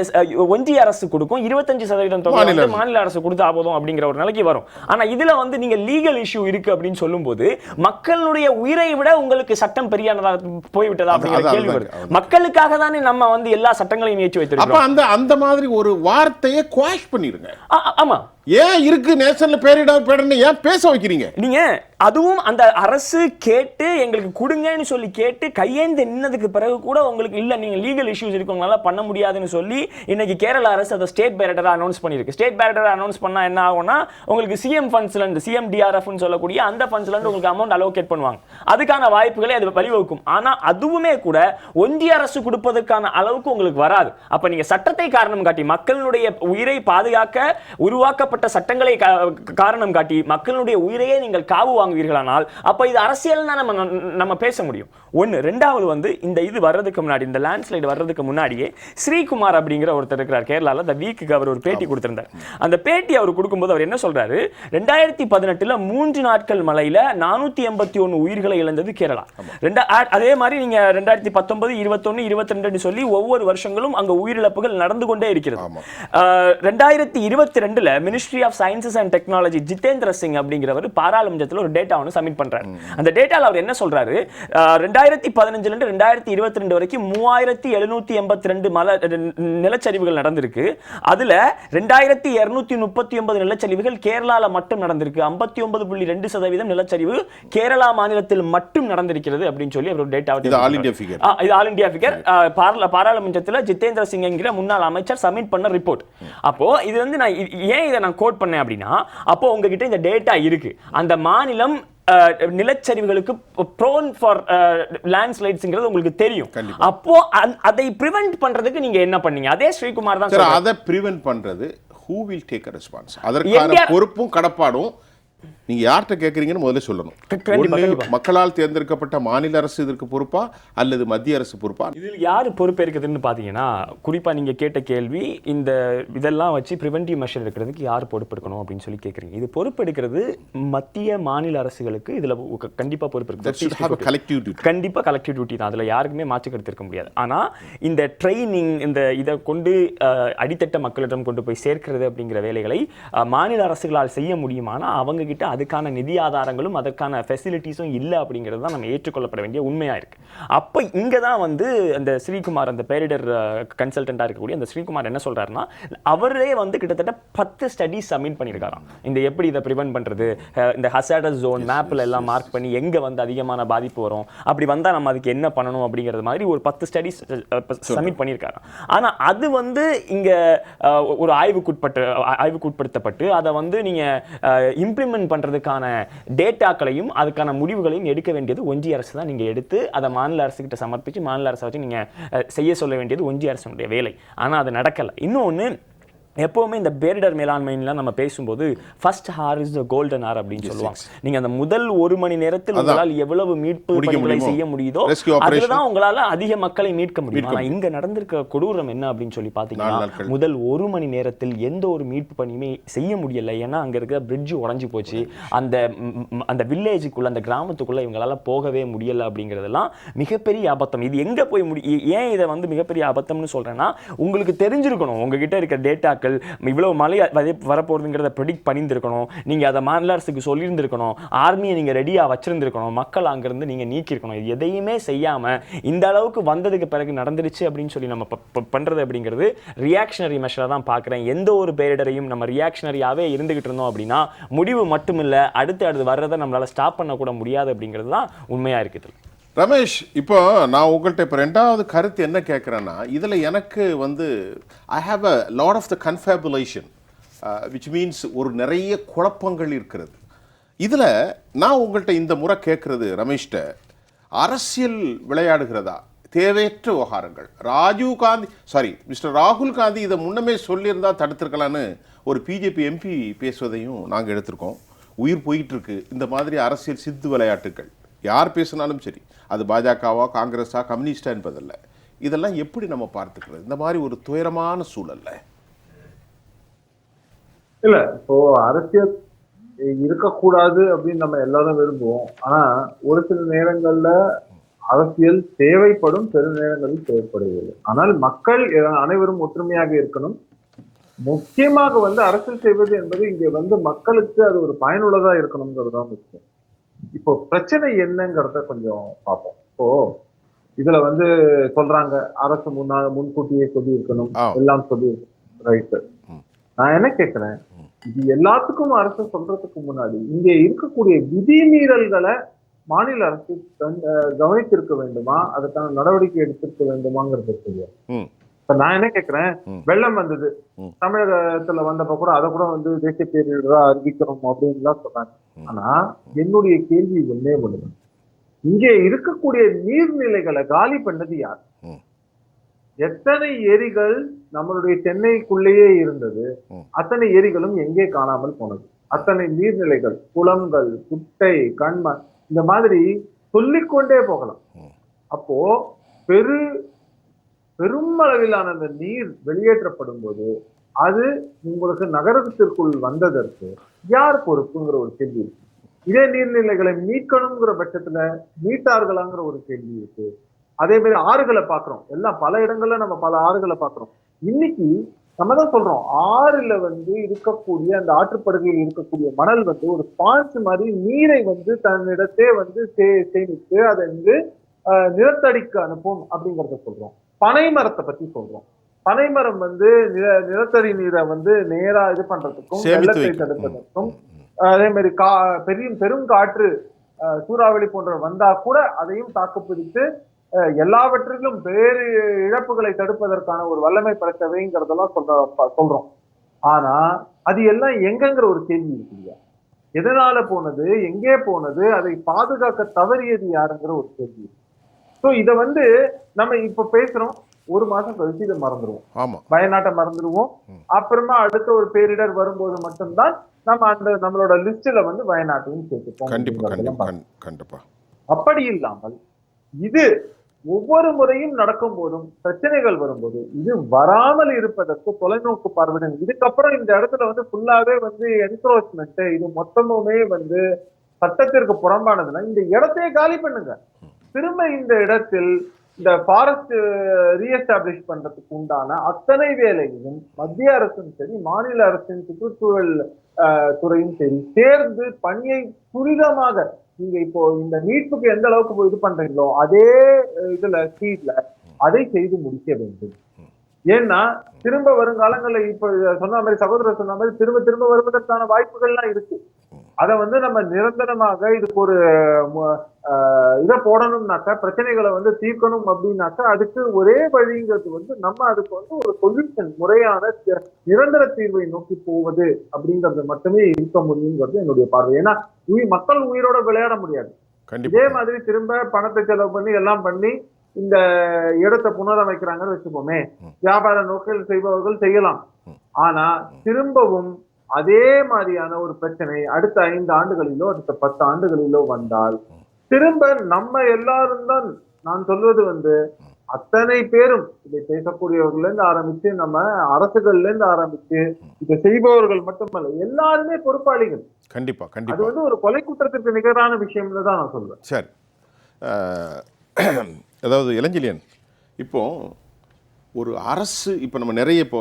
ஒன்றிய அரசு கொடுக்கும், 25% தொகை மாநில அரசு கொடுத்தா போதும் அப்படிங்கிற ஒரு நிலைக்கு வரும். ஆனா இதுல வந்து நீங்க லீகல் இஷ்யூ இருக்கு அப்படின்னு சொல்லும்போது, மக்களுடைய உயிரை விட உங்களுக்கு சட்டம் பெரியானதா போய்விட்டதா அப்படிங்கிற கேள்வி வருது. மக்களுக்காக தானே நம்ம வந்து எல்லா சட்டங்களையும் ஏற்றி வைத்திருக்கோம். அந்த மாதிரி ஒரு வார்த்தையை குவாஷ் பண்ணிருங்க. ஆமா, ஏன் இருக்கு நேஷனல் பேரிடர் ஏன் பேச வைக்கிறீங்க நீங்க? அதுவும் அந்த அரசு கேட்டு எங்களுக்கு கொடுங்கன்னு சொல்லி கேட்டு கையேந்து நின்னதுக்கு பிறகு கூட உங்களுக்கு இல்ல, நீங்க லீகல் இஷ்யூஸ் இருக்கவங்களால பண்ண முடியாதுன்னு சொல்லி இன்னைக்கு கேரளா அரசு அதை ஸ்டேட் பேரிடரா அனௌன்ஸ் பண்ணிருக்கு. ஸ்டேட் பேரிடரா அனௌன்ஸ் பண்ணா என்ன ஆகும்னா, உங்களுக்கு சிஎம் ஃபண்ட்ஸ்ல இருந்து, சிஎம்டிஆர்எஃப்னு சொல்லக்கூடிய அந்த ஃபண்ட்ஸ்ல இருந்து உங்களுக்கு அமௌண்ட் அலோகேட் பண்ணுவாங்க. அதுக்கான வாய்ப்புகளை அது வழிவகுக்கும். ஆனா அதுவுமே கூட ஒன்றிய அரசு கொடுப்பதற்கான அளவுக்கு உங்களுக்கு வராது. அப்ப நீங்க சட்டத்தை காரணம் காட்டி மக்களுடைய உயிரை பாதுகாக்க உருவாக்கப்பட்ட போடப்பட்ட சட்டங்களை காரணம் காட்டி மக்களுடைய உயிரையே நீங்கள் காவு வாங்குவீர்களானால் அப்ப இது அரசியல் தான் நம்ம பேச முடியும். ஒன்னு. ரெண்டாவது வந்து இந்த இது வர்றதுக்கு முன்னாடி, இந்த லேண்ட்ஸ்லைடு வர்றதுக்கு முன்னாடியே ஸ்ரீகுமார் அப்படிங்கிற ஒருத்தர் இருக்கிறார் கேரளால. அந்த வீக்குக்கு அவர் ஒரு பேட்டி கொடுத்திருந்தார். அந்த பேட்டி அவர் கொடுக்கும்போது அவர் என்ன சொல்றாரு, 2018 3 நாட்கள் மழையில 481 உயிர்களை இழந்தது கேரளா. அதே மாதிரி நீங்க 2019, 21, 22 சொல்லி ஒவ்வொரு வருஷங்களும் அங்க உயிரிழப்புகள் நடந்து கொண்டே இருக்கிறது. 2022 ministry of sciences and technology Jitendra Singh அப்படிங்கிறவர் பாராளுமன்றத்தில் ஒரு டேட்டா ஒன்று சப்மிட் பண்றாரு. அந்த டேட்டால அவர் என்ன சொல்றாரு, 2015 இருந்து 2022 வரைக்கும் 3782 நிலச்சரிவுகள் நடந்திருக்கு. அதுல 2239 நிலச்சரிவுகள் கேரளால மட்டும் நடந்திருக்கு. 59.2% நிலச்சரிவு கேரளா மாநிலத்தில் மட்டும் நடந்திருக்கிறது அப்படின்னு சொல்லி அவர் டேட்டா. இது ஆல் இந்தியா ஃபிகர். பாராளுமன்றத்தில் ஜிதேந்திர சிங் என்கிற முன்னாள் அமைச்சர் சப்மிட் பண்ண ரிப்போர்ட். அப்போ இது வந்து நான் ஏன் இதை நான் கோட் பண்ணேன் அப்படின்னா, அப்போ உங்ககிட்ட இந்த டேட்டா இருக்கு. அந்த மாநிலம் நிலச்சரிவுகளுக்கு prone for landslides உங்களுக்கு தெரியும். அப்போ அதை பிரிவென்ட் பண்றதுக்கு நீங்க என்ன பண்ணீங்க? அதே ஸ்ரீகுமார் தான் சொல்றாரு. அதை பிரிவென்ட் பண்றது who will take a response? அதற்கான பொறுப்பும் கடப்பாடும் நீங்க யார்கிட்ட கேட்கறீங்கன்னு முதல்ல சொல்லணும். மக்களால் தேர்ந்தெடுக்கப்பட்ட மாநில அரசு இதற்கு பொறுப்பா அல்லது மத்திய அரசு பொறுப்பா? இதில் யாரு பொறுப்பேற்கிறதுன்னு பாத்தீங்கன்னா, குறிப்பா நீங்க கேட்ட கேள்வி, இந்த இதெல்லாம் வச்சு பிரிவென்டிவ் மெஷர் எடுக்கிறதுக்கு யார் பொறுப்பெடுக்கணும் அப்படின்னு சொல்லி கேட்குறீங்க. இது பொறுப்பெடுக்கிறது மத்திய மாநில அரசுகளுக்கு இதுல கண்டிப்பா பொறுப்பு இருக்கு. கண்டிப்பா கலெக்டிவ் டியூட்டி தான். அதுல யாருக்குமே மாற்று கருத்து இருக்க முடியாது. ஆனா இந்த ட்ரைனிங், இந்த இதை கொண்டு அடித்தட்ட மக்களிடம் கொண்டு போய் சேர்க்கிறது அப்படிங்கிற வேலைகளை மாநில அரசுகளால் செய்ய முடியுமானா அவங்க கிட்ட அதுக்கான நிதி ஆதாரங்களும் அதற்கான ஃபெசிலிட்டிஸும் இல்லை அப்படிங்கிறது தான் நம்ம ஏற்றுக்கொள்ளப்பட வேண்டிய உண்மையா இருக்கு. அப்ப இங்க தான் வந்து அந்த ஸ்ரீகுமார், அந்த பேரிடர் கன்சல்டண்டா இருக்கக்கூடிய அந்த ஸ்ரீகுமார் என்ன சொல்றாருன்னா, அவரே வந்து கிட்டத்தட்ட 10 ஸ்டடிஸ் சப்மிட் பண்ணியிருக்காராம். இந்த எப்படி இதை ப்ரிவென்ட் பண்றது, இந்த ஹசார்டஸ் ஜோன் மேப்ல எல்லாம் மார்க் பண்ணி எங்க வந்து அதிகமான பாதிப்பு வரும், அப்படி வந்தா நம்ம அதுக்கு என்ன பண்ணணும் அப்படிங்கிறது மாதிரி ஒரு 10 ஸ்டடிஸ் சப்மிட் பண்ணியிருக்காராம். ஆனா அது வந்து இங்க ஒரு ஆய்வுக்குட்படுத்தப்பட்டு அதை வந்து நீங்க இம்ப்ளிமெண்ட் பண்றதுக்கான டேட்டாக்களையும் அதுக்கான முடிவுகளையும் எடுக்க வேண்டியது ஒன்றிய அரசு தான். நீங்க எடுத்து அதை மாநில அரசு கிட்ட சமர்ப்பிச்சு மாநில அரசை வச்சு நீங்க செய்ய சொல்ல வேண்டியது ஒன்றிய அரசுடைய வேலை. ஆனா அது நடக்கல. இன்னொன்னு, எப்பவுமே இந்த பேரிடர் மேலாண்மைலாம் நம்ம பேசும்போது first hour is the golden hour அப்படின்னு சொல்லுவாங்க. நீங்க அந்த முதல் 1 மணி நேரத்தில் உங்களால் எவ்வளவு மீட்பு பணிகளை செய்ய முடியுதோ அதுதான் உங்களால அதிக மக்களை மீட்க முடியும். ஆனா இங்க நடந்திருக்க கொடூரம் என்ன அப்படின்னு சொல்லி பாத்தீங்கன்னா, முதல் 1 மணி நேரத்தில் எந்த ஒரு மீட்பு பணியுமே செய்ய முடியல. ஏன்னா அங்க இருக்கிற பிரிட்ஜ் உடைஞ்சு போச்சு. அந்த வில்லேஜுக்குள்ள, அந்த கிராமத்துக்குள்ள இவங்களால போகவே முடியல அப்படிங்கிறதெல்லாம் மிகப்பெரிய அபத்தம். இது எங்க போய் ஏன் இதை வந்து மிகப்பெரிய அபத்தம்னு சொல்றேன்னா, உங்களுக்கு தெரிஞ்சிருக்கணும் உங்ககிட்ட இருக்க டேட்டா இவ்வளவு மழை வரப்போறதுங்கிறத ப்ரெடிக்ட் பண்ணியிருந்திருக்கணும். நீங்க அதை மாநில அரசுக்கு சொல்லியிருந்திருக்கணும். ஆர்மியை நீங்க ரெடியா வச்சிருந்திருக்கணும். மக்கள் அங்கிருந்து நீங்க நீக்கிருக்கணும். இது எதையுமே செய்யாம இந்த அளவுக்கு வந்ததுக்கு பிறகு நடந்துருச்சு அப்படின்னு சொல்லி நம்ம பண்றது அப்படிங்கிறது ரியாக்ஷனரி மெஷரா தான் பார்க்கிறேன். எந்த ஒரு பேரிடரையும் நம்ம ரியாக்ஷனரியாவே இருந்துகிட்டு இருந்தோம் அப்படின்னா முடிவு மட்டுமில்ல, அடுத்து வர்றதை நம்மளால ஸ்டாப் பண்ண கூட முடியாது அப்படிங்கிறது தான் உண்மையா இருக்குது. ரமேஷ், இப்போ நான் உங்கள்கிட்ட இப்போ 2வது கருத்து என்ன கேட்குறேன்னா, இதில் எனக்கு வந்து I have a lot of the confabulation which means ஒரு நிறைய குழப்பங்கள் இருக்கிறது. இதில் நான் உங்கள்கிட்ட இந்த முறை கேட்குறது ரமேஷ்ட, அரசியல் விளையாடுகிறதா, தேவையற்ற விவகாரங்கள். மிஸ்டர் ராகுல் காந்தி இதை முன்னமே சொல்லியிருந்தா தடுத்திருக்கலான்னு ஒரு பிஜேபி எம்பி பேசுவதையும் நாங்கள் எடுத்திருக்கோம். உயிர் போயிட்டு இருக்கு. இந்த மாதிரி அரசியல் சித்து விளையாட்டுகள் யார் பேசினாலும் சரி, அது பாஜகவா காங்கிரஸா கம்யூனிஸ்டா என்பதல்ல. இதெல்லாம் எப்படி நம்ம பார்த்துக்கிறது இந்த மாதிரி ஒரு துயரமான சூழல்ல? இல்ல, இப்போ அரசியல் இருக்கக்கூடாது அப்படின்னு நம்ம எல்லாரும் விரும்புவோம். ஆனா ஒரு சில நேரங்கள்ல அரசியல் தேவைப்படும், பெரு நேரங்களில் தேவைப்படுகிறது. ஆனால் மக்கள் அனைவரும் ஒற்றுமையாக இருக்கணும். முக்கியமாக வந்து அரசியல் செய்வது என்பது இங்க வந்து மக்களுக்கு அது ஒரு பயனுள்ளதா இருக்கணுங்கிறது தான் முக்கியம். இப்போ பிரச்சனை என்னங்கிறத கொஞ்சம் பார்ப்போம். இப்போ இதுல வந்து சொல்றாங்க அரசு முன்கூட்டியே சொல்லி இருக்கணும், எல்லாம் சொல்லி ரைட்டு. நான் என்ன கேட்கிறேன், இது எல்லாத்துக்கும் அரசு சொல்றதுக்கு முன்னாடி இங்க இருக்கக்கூடிய விதிமீறல்களை மாநில அரசு கவனித்திருக்க வேண்டுமா, அதுக்கான நடவடிக்கை எடுத்திருக்க வேண்டுமாங்கிறது தெரியும். நான் என்ன கேட்கிறேன், வெள்ளம் வந்தது தமிழகத்துல வந்தப்ப கூட அதை கூட வந்து தேசிய பேரிடரா அறிவிக்கிறோம் அப்படின்லாம் சொன்னாங்க. ஆனா என்னுடைய கேள்வி ஒன்னே ஒண்ணு, இங்கே இருக்கக்கூடிய நீர்நிலைகளை காலி பண்ணது யார்? எத்தனை ஏரிகள் நம்மளுடைய சென்னைக்குள்ளேயே இருந்தது, அத்தனை ஏரிகளும் எங்கே காணாமல் போனது. அத்தனை நீர்நிலைகள், குளங்கள், குட்டை, கண்மாய், இந்த மாதிரி சொல்லிக்கொண்டே போகலாம். அப்போ பெரும் அளவிலான அந்த நீர் வெளியேற்றப்படும் போது அது உங்களுக்கு நகரத்திற்குள் வந்ததற்கு யார் பொறுப்புங்கிற ஒரு கேள்வி இருக்கு. இதே நீர்நிலைகளை மீட்கணுங்கிற பட்சத்துல மீட்டார்களாங்கிற ஒரு கேள்வி இருக்கு. அதே மாதிரி ஆறுகளை பாக்குறோம், எல்லாம் பல இடங்கள்ல நம்ம பல ஆறுகளை பாக்குறோம். இன்னைக்கு நம்ம தான் சொல்றோம், ஆறுல இருக்கக்கூடிய அந்த ஆற்றுப்படுகையில் இருக்கக்கூடிய மணல் ஒரு ஸ்பான்ஸ் மாதிரி நீரை தன்னிடத்தே சேமித்து அதை நிலத்தடிக்கு அனுப்பும் அப்படிங்கறத சொல்றோம். பனை மரத்தை பத்தி சொல்றோம். பனைமரம் நிலத்தடி நீரை நேரா இது பண்றதுக்கும் வெள்ளத்தை தடுப்பதற்கும், அதே மாதிரி பெரும் காற்று சூறாவளி போன்ற வந்தா கூட அதையும் தாக்குப்பிடித்து எல்லாவற்றிலும் வேறு இழப்புகளை தடுப்பதற்கான ஒரு வல்லமை படைத்தவைங்கிறதெல்லாம் சொல்றோம். ஆனா அது எல்லாம் எங்கங்கிற ஒரு கேள்வி இருக்கு இல்லையா? எதனால போனது, எங்கே போனது, அதை பாதுகாக்க தவறியது யாருங்கிற ஒரு கேள்வி. சோ இத நம்ம இப்ப பேசுறோம், ஒரு மாசம் கழிச்சு இதை மறந்துடுவோம், வயநாட்டை மறந்துடுவோம். அப்புறமா அடுத்த ஒரு பேரிடர் வரும்போது மட்டும்தான் நம்ம நம்மளோட லிஸ்ட்ல வயநாட்டையும் சேர்த்துப்போம். அப்படி இல்லாமல் இது ஒவ்வொரு முறையும் நடக்கும் போதும் பிரச்சனைகள் வரும்போது இது வராமல் இருப்பதற்கு தொலைநோக்கு பார்வையிடம். இதுக்கப்புறம் இந்த இடத்துல ஃபுல்லாவே என்க்ரோச்மெண்ட், இது மொத்தமுமே சட்டத்திற்கு புறம்பானதுன்னா இந்த இடத்தையே காலி பண்ணுங்க. திரும்ப இந்த இடத்தில் இந்த ஃபாரஸ்ட் ரீஎஸ்டாப்ளிஷ் பண்றதுக்கு உண்டான அத்தனை வேலையும் மத்திய அரசும் சரி, மாநில அரசின் சுற்றுச்சூழல் துறையும் சரி சேர்ந்து பணியை துரிதமாக, நீங்க இப்போ இந்த மீட்புக்கு எந்த அளவுக்கு இது பண்றீங்களோ அதே இதுல ஸ்பீட்ல அதை செய்து முடிக்க வேண்டும். ஏன்னா திரும்ப வருங்காலங்கள்ல இப்ப சொன்ன மாதிரி, சகோதரர் சொன்ன மாதிரி, திரும்ப திரும்ப வருவதற்கான வாய்ப்புகள்லாம் இருக்கு. அதை நம்ம நிரந்தரமாக இதுக்கு ஒரு இதை போடணும்னாக்கா, பிரச்சனைகளை தீர்க்கணும் அப்படின்னாக்கா அதுக்கு ஒரே வழிங்கிறது நம்ம அதுக்கு ஒரு சொல்யூஷன், முறையான நிரந்தர தீர்வை நோக்கி போவது அப்படிங்கிறது மட்டுமே இருக்க முடியுங்கிறது என்னுடைய பார்வை. ஏன்னா மக்கள் உயிரோட விளையாட முடியாது. இதே மாதிரி திரும்ப பணத்தை செலவு பண்ணி எல்லாம் பண்ணி இந்த இடத்தை புனரமைக்கிறாங்கன்னு வச்சுப்போமே, வியாபார நோக்கில் செய்பவர்கள் செய்யலாம். ஆனா திரும்பவும் அதே மாதிரியான ஒரு பிரச்சனை அடுத்த 5 ஆண்டுகளிலோ அடுத்த 10 ஆண்டுகளிலோ வந்தால் திரும்ப நம்ம எல்லாரும் தான், நான் சொல்வது அத்தனை பேரும், இதை பேசக்கூடியவர்கள்ல இருந்து ஆரம்பிச்சு நம்ம அரசுகள்ல இருந்து ஆரம்பிச்சு இதை செய்பவர்கள் மட்டுமல்ல, எல்லாருமே பொறுப்பாளிகள். கண்டிப்பா கண்டிப்பா. அது ஒரு கொலை குற்றத்திற்கு நிகரான விஷயம்னு தான் நான் சொல்வேன். சரி, அதாவது இளஞ்செழியன், இப்போ ஒரு அரசு, இப்போ நம்ம நிறைய இப்போ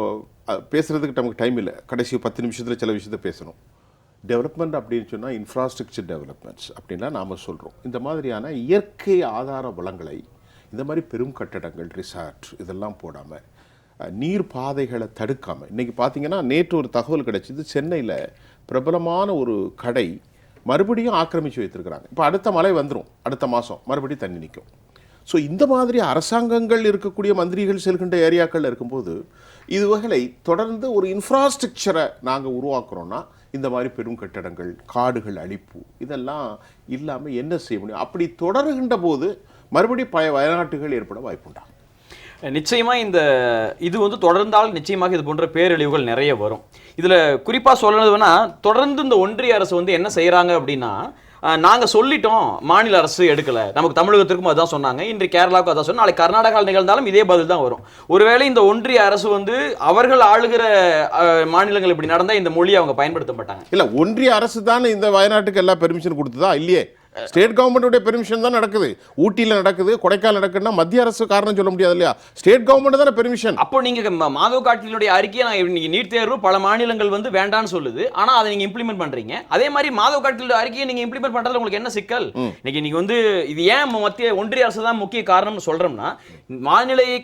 பேசுகிறதுக்கு நமக்கு டைம் இல்லை, கடைசி 10 நிமிஷத்தில் சில விஷயத்தை பேசணும். டெவலப்மெண்ட் அப்படின்னு சொன்னால் இன்ஃப்ராஸ்ட்ரக்சர் டெவலப்மெண்ட்ஸ் அப்படின்லாம் நாம் சொல்கிறோம். இந்த மாதிரியான இயற்கை ஆதார வளங்களை, இந்த மாதிரி பெரும் கட்டடங்கள், ரிசார்ட் இதெல்லாம் போடாமல், நீர் பாதைகளை தடுக்காமல், இன்றைக்கி பார்த்தீங்கன்னா நேற்று ஒரு தகவல் கிடைச்சிது, சென்னையில் பிரபலமான ஒரு கடை மறுபடியும் ஆக்கிரமித்து வைத்திருக்கிறாங்க. இப்போ அடுத்த மழை வந்துடும், அடுத்த மாதம் மறுபடியும் தண்ணி நிற்கும். ஸோ இந்த மாதிரி அரசாங்கங்கள் இருக்கக்கூடிய மந்திரிகள் செல்கின்ற ஏரியாக்களில் இருக்கும்போது இதுவகளை தொடர்ந்து ஒரு இன்ஃப்ராஸ்ட்ரக்சரை நாங்கள் உருவாக்குறோன்னா, இந்த மாதிரி பெரும் கட்டடங்கள், காடுகள் அழிப்பு இதெல்லாம் இல்லாமல் என்ன செய்ய முடியும்? அப்படி தொடருகின்ற போது மறுபடியும் வயநாட்டுகள் ஏற்பட வாய்ப்புண்டா? நிச்சயமா இது தொடர்ந்தால் நிச்சயமாக இது போன்ற பேரழிவுகள் நிறைய வரும். இதுல குறிப்பா சொல்லணும்னா, தொடர்ந்து இந்த ஒன்றிய அரசு என்ன செய்யறாங்க அப்படின்னா, நாங்க சொல்லிட்டோம், மாநில அரசு எடுக்கல, நமக்கு தமிழகத்திற்கும் அதான் சொன்னாங்க, இன்று கேரளாவுக்கும் அதான் சொன்னாங்க, நாளைக்கு கர்நாடகாவில் நிகழ்ந்தாலும் இதே பதில் தான் வரும். ஒருவேளை இந்த ஒன்றிய அரசு அவர்கள் ஆளுகிற மாநிலங்கள் இப்படி நடந்தா இந்த மொழியை அவங்க பயன்படுத்த மாட்டாங்க. இல்ல, ஒன்றிய அரசு தான் இந்த வயநாட்டுக்கு எல்லாம் பெர்மிஷன் கொடுத்ததா? இல்லையே, ஸ்டேட் கவர்மெண்ட்டுடைய பெர்மிஷன் தான் நடக்குது. ஊட்டியில் நடக்குது, கொடைக்கானல் நடக்குதுன்னா மத்திய அரசு காரணம் சொல்ல முடியாது இல்லையா? ஸ்டேட் கவர்மெண்ட் தானே பெர்மிஷன். அப்போ நீங்க மாதவ காட்டிலுடைய அறிக்கையை நான் நீட் தேர்வு பல மாநிலங்கள் வேண்டான்னு சொல்லுது, ஆனா அதை நீங்க இம்ப்ளிமெண்ட் பண்றீங்க. அதே மாதிரி மாதவ காட்டிலுடைய அறிக்கையை நீங்க இம்ப்ளிமெண்ட் பண்றதுல உங்களுக்கு என்ன சிக்கல்? இன்னைக்கு நீங்க இது ஏன் மத்திய ஒன்றிய அரசு தான் முக்கிய காரணம்னு சொல்றோம்னா, மாநிலையை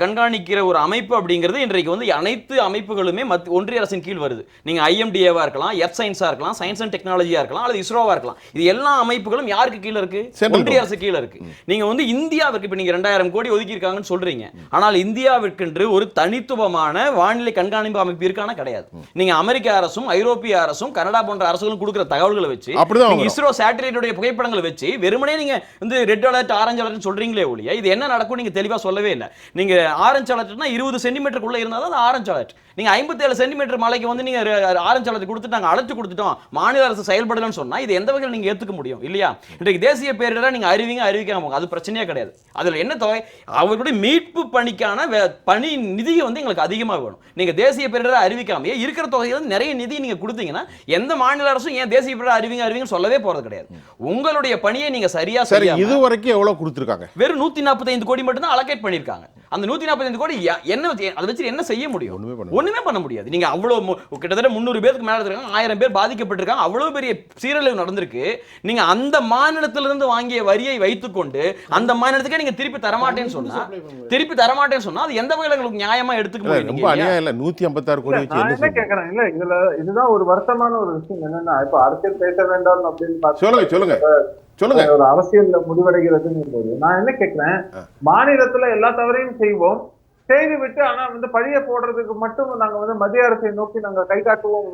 கண்காணிக்கிற ஒரு அமைப்பு அப்படிங்கிறது இன்றைக்கு அனைத்து அமைப்புகளுமே ஒன்றிய அரசின் கீழ் வருது. நீங்க IMDA-வா இருக்கலாம், எர்த் சயின்ஸா இருக்கலாம், சயின்ஸ் அண்ட் டெக்னாலஜியா இருக்கலாம், அல்லது இஸ்ரோவா இருக்கலாம். இது எல்லா அமைப்பு அமைப்புகளும் யாருக்கு கீழ இருக்கு? Central ஒன்றிய அரசு கீழ இருக்கு. நீங்க வந்து இந்தியாவிற்கு இப்ப நீங்க 2000 கோடி ஒதுக்கி இருக்காங்கன்னு சொல்றீங்க. ஆனால் இந்தியாவிற்கென்று ஒரு தனித்துவமான வானிலை கண்காணிப்பு அமைப்பு இருக்கானா? கிடையாது. நீங்க அமெரிக்க அரசும் ஐரோப்பிய அரசும் கனடா போன்ற அரசுகளும் கொடுக்கிற தகவல்களை வச்சு அப்படிதான் இஸ்ரோ சேட்டலைட்டுடைய புகைப்படங்களை வச்சு வெறுமனே நீங்க வந்து ரெட் அலர்ட் ஆரஞ்சு அலர்ட் சொல்றீங்களே ஒழிய இது என்ன நடக்கும் நீங்க தெளிவா சொல்லவே இல்லை. நீங்க ஆரஞ்சு அலர்ட்னா 20 சென்டிமீட்டருக்குள்ள இருந்தா தான் ஆரஞ்சு அலர்ட். நீங்க 57 சென்டிமீட்டர் மலைக்கு வந்து நீங்க ஆரஞ்சு அலர்ட் கொடுத்து நாங்க அலர்ட் கொடுத்துட்டோம், மாநில அரசு செயல்படலன்னு சொன்னா இது எந்த வகையில் நீங்க ஏத்துக்க முடியும்? இல்லையா? இன்றைக்கு தேசிய பேரிடரா நீங்க அறிவிக்காம போங்க, அது பிரச்சனையே கிடையாது. அதுல என்ன தொகை? அவர்களுடைய மீட்பு பணிக்கான பணி நிதி வந்து எங்களுக்கு அதிகமா வேணும். நீங்க தேசிய பேரிடரா அறிவிக்காமயே இருக்கிற தொகையில நிறைய நிதி நீங்க கொடுத்தீங்கன்னா எந்த மாநில அரசும் ஏன் தேசிய பேரிடர் அறிவிங்கன்னு சொல்லவே போறது கிடையாது. உங்களுடைய பணியை நீங்க சரியா செய்யாம இது வரைக்கும் எவ்வளவு கொடுத்திருக்காங்க? வெறும் 145 கோடி மட்டும் தான் அலோகேட் பண்ணிருக்காங்க. அந்த 145 கோடி என்ன அதை வச்சு என்ன செய்ய முடியும்? ஒண்ணுமே பண்ண முடியாது. நீங்க அவ்வளவு கிட்டத்தட்ட 300 பேருக்கு மேல இருக்காங்க, 1000 பேர் பாதிக்கப்பட்டிருக்காங்க, அவ்வளவு பெரிய சீரழிவு நடந்திருக்கு. நீங்க அந்த மாநிலத்திலிருந்து வாங்கிய வரியை வைத்துக்கொண்டு அந்த மாநிலத்துக்கே நீங்க திருப்பி தரமாட்டேன்னு சொன்னா அது எந்த வகையில உங்களுக்கு நியாயமா எடுத்துக்க முடியும்? ரொம்ப அநியாயம் இல்ல. 156 கோடி வச்சு நான் என்ன கேக்குறேன் இல்ல, இதுதான் ஒரு வருத்தமான ஒரு விஷயம். என்னன்னா இப்ப அரசியல் பேச வேண்டாம் அப்படின்னு சொல்லுங்க ஒரு அரசியல் முடிவடைகிறதுன்னு போது நான் என்ன கேட்கிறேன், மாநிலத்துல எல்லா தவறையும் செய்வோம், செய்து விட்டு ஆனா வந்து பழிய போடுறதுக்கு மட்டும் நாங்க வந்து மத்திய அரசை நோக்கி நாங்க கை காட்டுவோம்,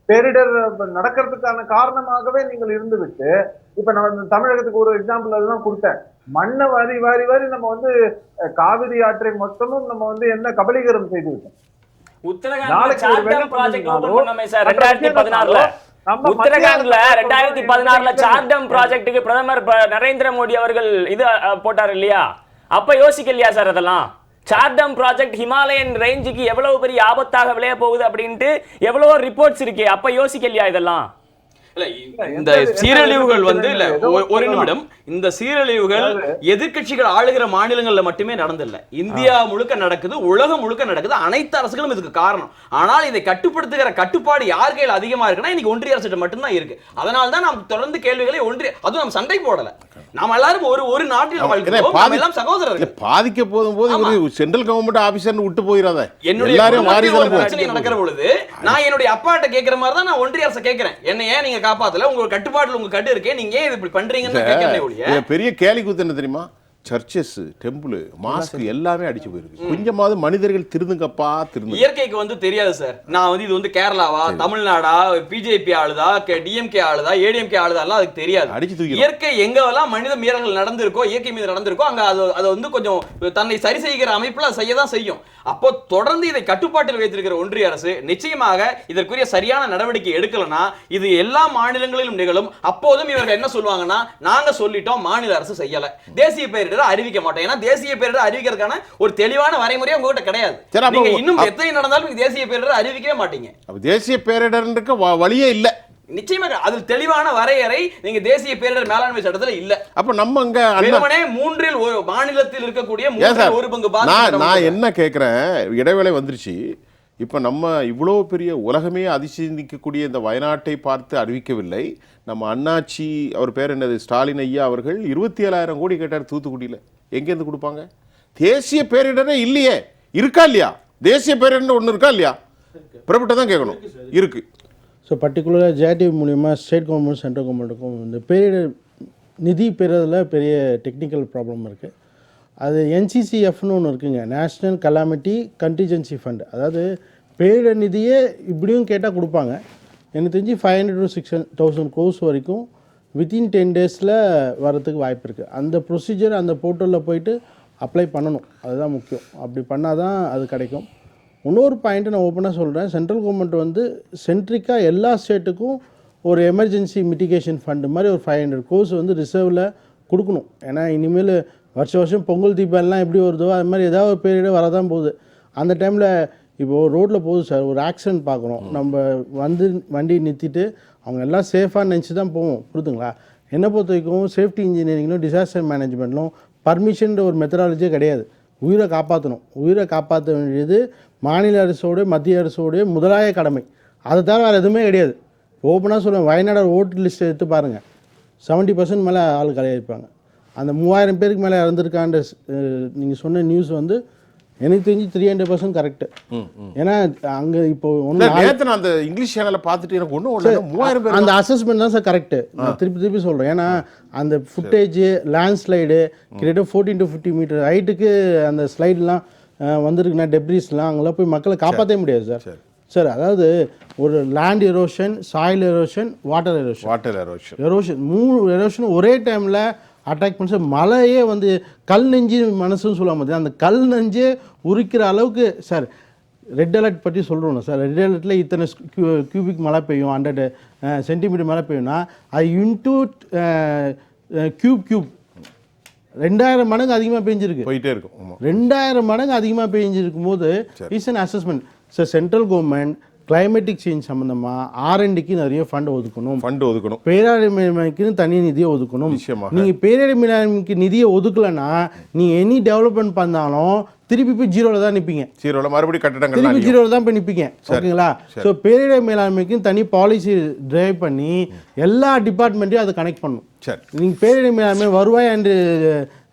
பேரிடர் நடக்கிறதுக்கான காரணமாகவே நீங்கள் இருந்து விட்டு இப்ப நம்ம தமிழகத்துக்கு ஒரு எக்ஸாம்பிள் அதுதான் கொடுத்தேன். மண்ணை வாரி வாரி வாரி நம்ம வந்து காவிரி ஆற்றை மொத்தமும் நம்ம வந்து என்ன கபலீகரம் செய்து விட்டோம். உத்தரகாண்ட்ல 2016 சார்டம் ப்ராஜெக்ட்டுக்கு பிரதமர் நரேந்திர மோடி அவர்கள் இது போட்டார் இல்லையா? அப்ப யோசிக்கலையா சார்? அதெல்லாம் சார்டம் ப்ராஜெக்ட் ஹிமாலயன் ரேஞ்சுக்கு எவ்வளவு பெரிய ஆபத்தாக விளைய போகுது அப்படின்ட்டு எவ்வளவோ ரிப்போர்ட்ஸ் இருக்கு. அப்ப யோசிக்கலையா இதெல்லாம்? இந்த சீரழிவுகள் வந்து இல்ல ஒரு நிமிடம், இந்த சீரழிவுகள் எதிர்க்கட்சிகள் ஆளுகிற மாநிலங்கள்ல மட்டுமே நடந்தில்ல, இந்தியா முழுக்க நடக்குது, உலகம் முழுக்க நடக்குது. அனைத்து அரசுகளும் இதுக்கு காரணம். ஆனால் இதை கட்டுப்படுத்துகிற கட்டுப்பாடு யார் கையில் அதிகமா இருக்குன்னா இன்னைக்கு ஒன்றிய அரசு மட்டும்தான் இருக்கு. அதனால தான் நாம் தொடர்ந்து கேள்விகளை அதுவும் நம்ம சண்டை போடல. நாம் எல்லாரும் ஒரு நாட்டில் வாழ்கிறோம், எல்லாம் சகோதரர்கள். பாதிக்க போது சென்ட்ரல் கவர்மெண்ட் ஆபீசர் விட்டு போயிடாத. என்னுடைய பிரச்சனை நடக்கிற பொழுது நான் என்னுடைய அப்பாட்ட கேட்கிற மாதிரி தான் நான் ஒன்றிய அரசு கேட்கிறேன். என்ன ஏன் நீங்க காப்பாத்தல? உங்க கட்டுப்பாட்டுல உங்க கட்டு இருக்கே, நீங்க ஏன் இப்படி பண்றீங்கன்னு கேட்கறேன் ஒழிய. பெரிய கேலி கூத்து என்ன தெரியுமா? சர்ச்சஸ், டெம்பிள், மாஸ்க் எல்லாமே அடிச்சு போயிருக்கு. கொஞ்சமாவது மனிதர்கள் திருந்துங்கப்பா, திருந்து. இயற்கைக்கு வந்து தெரியாது சார். நான் வந்து இது வந்து கேரளாவா, தமிழ்நாடா, பிஜேபி ஆளுதா, டிஎம்கே ஆளுதா, ஏடிஎம்கே ஆளுதா எல்லாம் அதுக்கு தெரியாது. அடிச்சு தூக்கி இயற்கை எங்கெல்லாம் மனித மீறல்கள் நடந்திருக்கோ, இயற்கை மீது நடந்திருக்கோ அங்க அதை வந்து கொஞ்சம் தன்னை சரி செய்கிற அமைப்புல செய்யதான் செய்யும். அப்போ தொடர்ந்து இதை கட்டுப்பாட்டில் வைத்திருக்கிற ஒன்றிய அரசு நிச்சயமாக இதற்குரிய சரியான நடவடிக்கை எடுக்கலனா இது எல்லா மாநிலங்களிலும் நிகழும். அப்போதும் இவர்கள் என்ன சொல்லுவாங்கன்னா, நாங்க சொல்லிட்டோம், மாநில அரசு செய்யல, தேசிய பேரிடர் அறிவிக்க மாட்டோம். ஏன்னா தேசிய பேரிடர் அறிவிக்கிறதுக்கான ஒரு தெளிவான வரைமுறை உங்ககிட்ட கிடையாது. நீங்க இன்னும் எத்தனை நடந்தாலும் தேசிய பேரிடர் அறிவிக்கவே மாட்டீங்க. தேசிய பேரிடருக்கு வழியே இல்ல. நிச்சயமாக அதில் தெளிவான வரையறை நீங்க தேசிய பேரிடர் மேலாண்மை சட்டத்துல இல்ல. அப்ப நம்ம அங்க மூன்றில் ஒரு மாநிலத்தில் இருக்கக்கூடிய மூன்றில் ஒரு பங்கு பாதிப்பு. நான் என்ன கேட்கிறேன், இடைவேளை வந்துருச்சு. இப்ப நம்ம இவ்வளவு பெரிய உலகமே அதிசயிக்கக்கூடிய இந்த வயநாட்டை பார்த்து அறிவிக்கவில்லை. நம்ம அண்ணாச்சி, அவர் பேர் என்னது, ஸ்டாலின் ஐயா அவர்கள் 27,000 கோடி கேட்டார் தூத்துக்குடியில. எங்கேருந்து கொடுப்பாங்க? தேசிய பேரிடரே இல்லையே. இருக்கா இல்லையா? தேசிய பேரிடர் ஒன்று இருக்கா இல்லையா? பிரபுட்ட தான் கேட்கணும். இருக்கு. ஸோ பர்டிகுலராக ஜேடிவி மூலிமா ஸ்டேட் கவர்மெண்ட் சென்ட்ரல் கவர்மெண்ட்டுக்கும் இந்த பேரிடர் நிதி பெறுறதுல பெரிய டெக்னிக்கல் ப்ராப்ளம் இருக்குது. அது என்சிசிஎஃப்னு ஒன்று இருக்குங்க, நேஷ்னல் கலாமிட்டி கண்டிஜென்சி ஃபண்ட். அதாவது பேரிடர் நிதியே இப்படியும் கேட்டால் கொடுப்பாங்க. எனக்கு தெரிஞ்சு 500 to 6,000 கோர்ஸ் வரைக்கும் வித்தின் 10 டேஸில் வரதுக்கு வாய்ப்பு இருக்குது. அந்த ப்ரொசீஜர் அந்த போர்ட்டலில் போயிட்டு அப்ளை பண்ணணும், அதுதான் முக்கியம். அப்படி பண்ணால் தான் அது கிடைக்கும். இன்னொரு பாயிண்ட்டு நான் ஓப்பனாக சொல்கிறேன், சென்ட்ரல் கவர்மெண்ட் வந்து சென்ட்ரிக்காக எல்லா ஸ்டேட்டுக்கும் ஒரு எமர்ஜென்சி மிட்டிகேஷன் ஃபண்டு மாதிரி ஒரு 500 கோர்ஸ் வந்து ரிசர்வில் கொடுக்கணும். ஏன்னா இனிமேல் வருஷம் பொங்கல் தீபாவளிலாம் எப்படி வருதோ அது மாதிரி ஏதாவது ஒரு பேரிடர் வரதான் போகுது. அந்த டைமில் இப்போது ரோட்டில் போகுது சார், ஒரு ஆக்சிடென்ட் பார்க்குறோம், நம்ம வந்து வண்டி நிறுத்திட்டு அவங்க எல்லாம் சேஃபாக நினச்சி தான் போவோம், புரியுதுங்களா? என்னை பொறுத்த வரைக்கும் சேஃப்டி இன்ஜினியரிங்லும் டிசாஸ்டர் மேனேஜ்மெண்ட்லும் பர்மிஷன்ற ஒரு மெத்தடாலஜியே கிடையாது. உயிரை காப்பாற்றணும். உயிரை காப்பாற்ற வேண்டியது மாநில அரசோடைய மத்திய அரசோடைய முதலாய கடமை. அதை தவிர வேறு எதுவுமே கிடையாது. ஓப்பனாக சொல்லுவேன், வயநாடு ஓட்டு லிஸ்ட்டை எடுத்து பாருங்கள், 70% மேலே ஆள் கலையிருப்பாங்க. அந்த 3000 பேருக்கு மேலே இறந்துருக்கான்ற நீங்கள் சொன்ன நியூஸ் வந்து எனக்கு தெரிஞ்சு 300% கரெக்ட். ஏன்னா அங்கே இப்போ ஒன்று நேற்று நான் அந்த இங்கிலீஷ் சேனலை பார்த்துட்டு எனக்கு ஒன்றும் 3000 பேர் அந்த அசஸ்மெண்ட் தான் சார் கரெக்டு. நான் திருப்பி சொல்கிறேன். ஏன்னா அந்த ஃபுட்டேஜ் லேண்ட்ஸ்லைடு கிட்டத்தட்ட 14 to 50 மீட்டர் ஹைட்டுக்கு அந்த ஸ்லைட்லாம் வந்திருக்குன்னா டெப்ரிஸ்லாம் அங்கெல்லாம் போய் மக்களை காப்பாற்றவே முடியாது சார். சார் அதாவது ஒரு land erosion, soil erosion, water erosion 3 erosion ஒரே டைமில் அட்டாக் பண்ணி சார். மழையே வந்து கல் நெஞ்சு மனசுன்னு சொல்லுவாங்க பார்த்தீங்கன்னா, அந்த கல் நெஞ்சே உரிக்கிற அளவுக்கு சார். ரெட் அலர்ட் பற்றி சொல்கிறோம் சார். ரெட் அலர்ட்டில் இத்தனை கியூபிக் மழை பெய்யும், 100 சென்டிமீட்டர் மழை பெய்யும்னா அது இன்டூ கியூப் 2000 மடங்கு அதிகமாக பெஞ்சிருக்கு, போயிட்டே இருக்கும். 2000 மடங்கு அதிகமாக பெஞ்சிருக்கும் போது is an assessment sir. Central government climatic change சம்மந்தமாக R&Dக்கு நிறைய ஃபண்ட் ஒதுக்கணும். பேரிடர் மேலாண்மைக்குன்னு தனி நிதியை ஒதுக்கணும். நீங்கள் பேரிடர் மேலாண்மைக்கு நிதியை ஒதுக்கலைன்னா நீங்கள் எனி டெவலப்மெண்ட் பண்ணாலும் திருப்பி போய் ஜீரோவில் தான் நிற்பீங்க. மறுபடியும் கட்டடங்கள் திருப்பி ஜீரோவில் தான் போய் நிற்பீங்க. ஓகேங்களா? ஸோ பேரிடர் மேலாண்மைக்குன்னு தனி பாலிசி டிரைவ் பண்ணி எல்லா டிபார்ட்மெண்ட்டையும் அதை கனெக்ட் பண்ணணும். நீங்கள் பேரிடர் மேலாண்மை வருவாய் என்று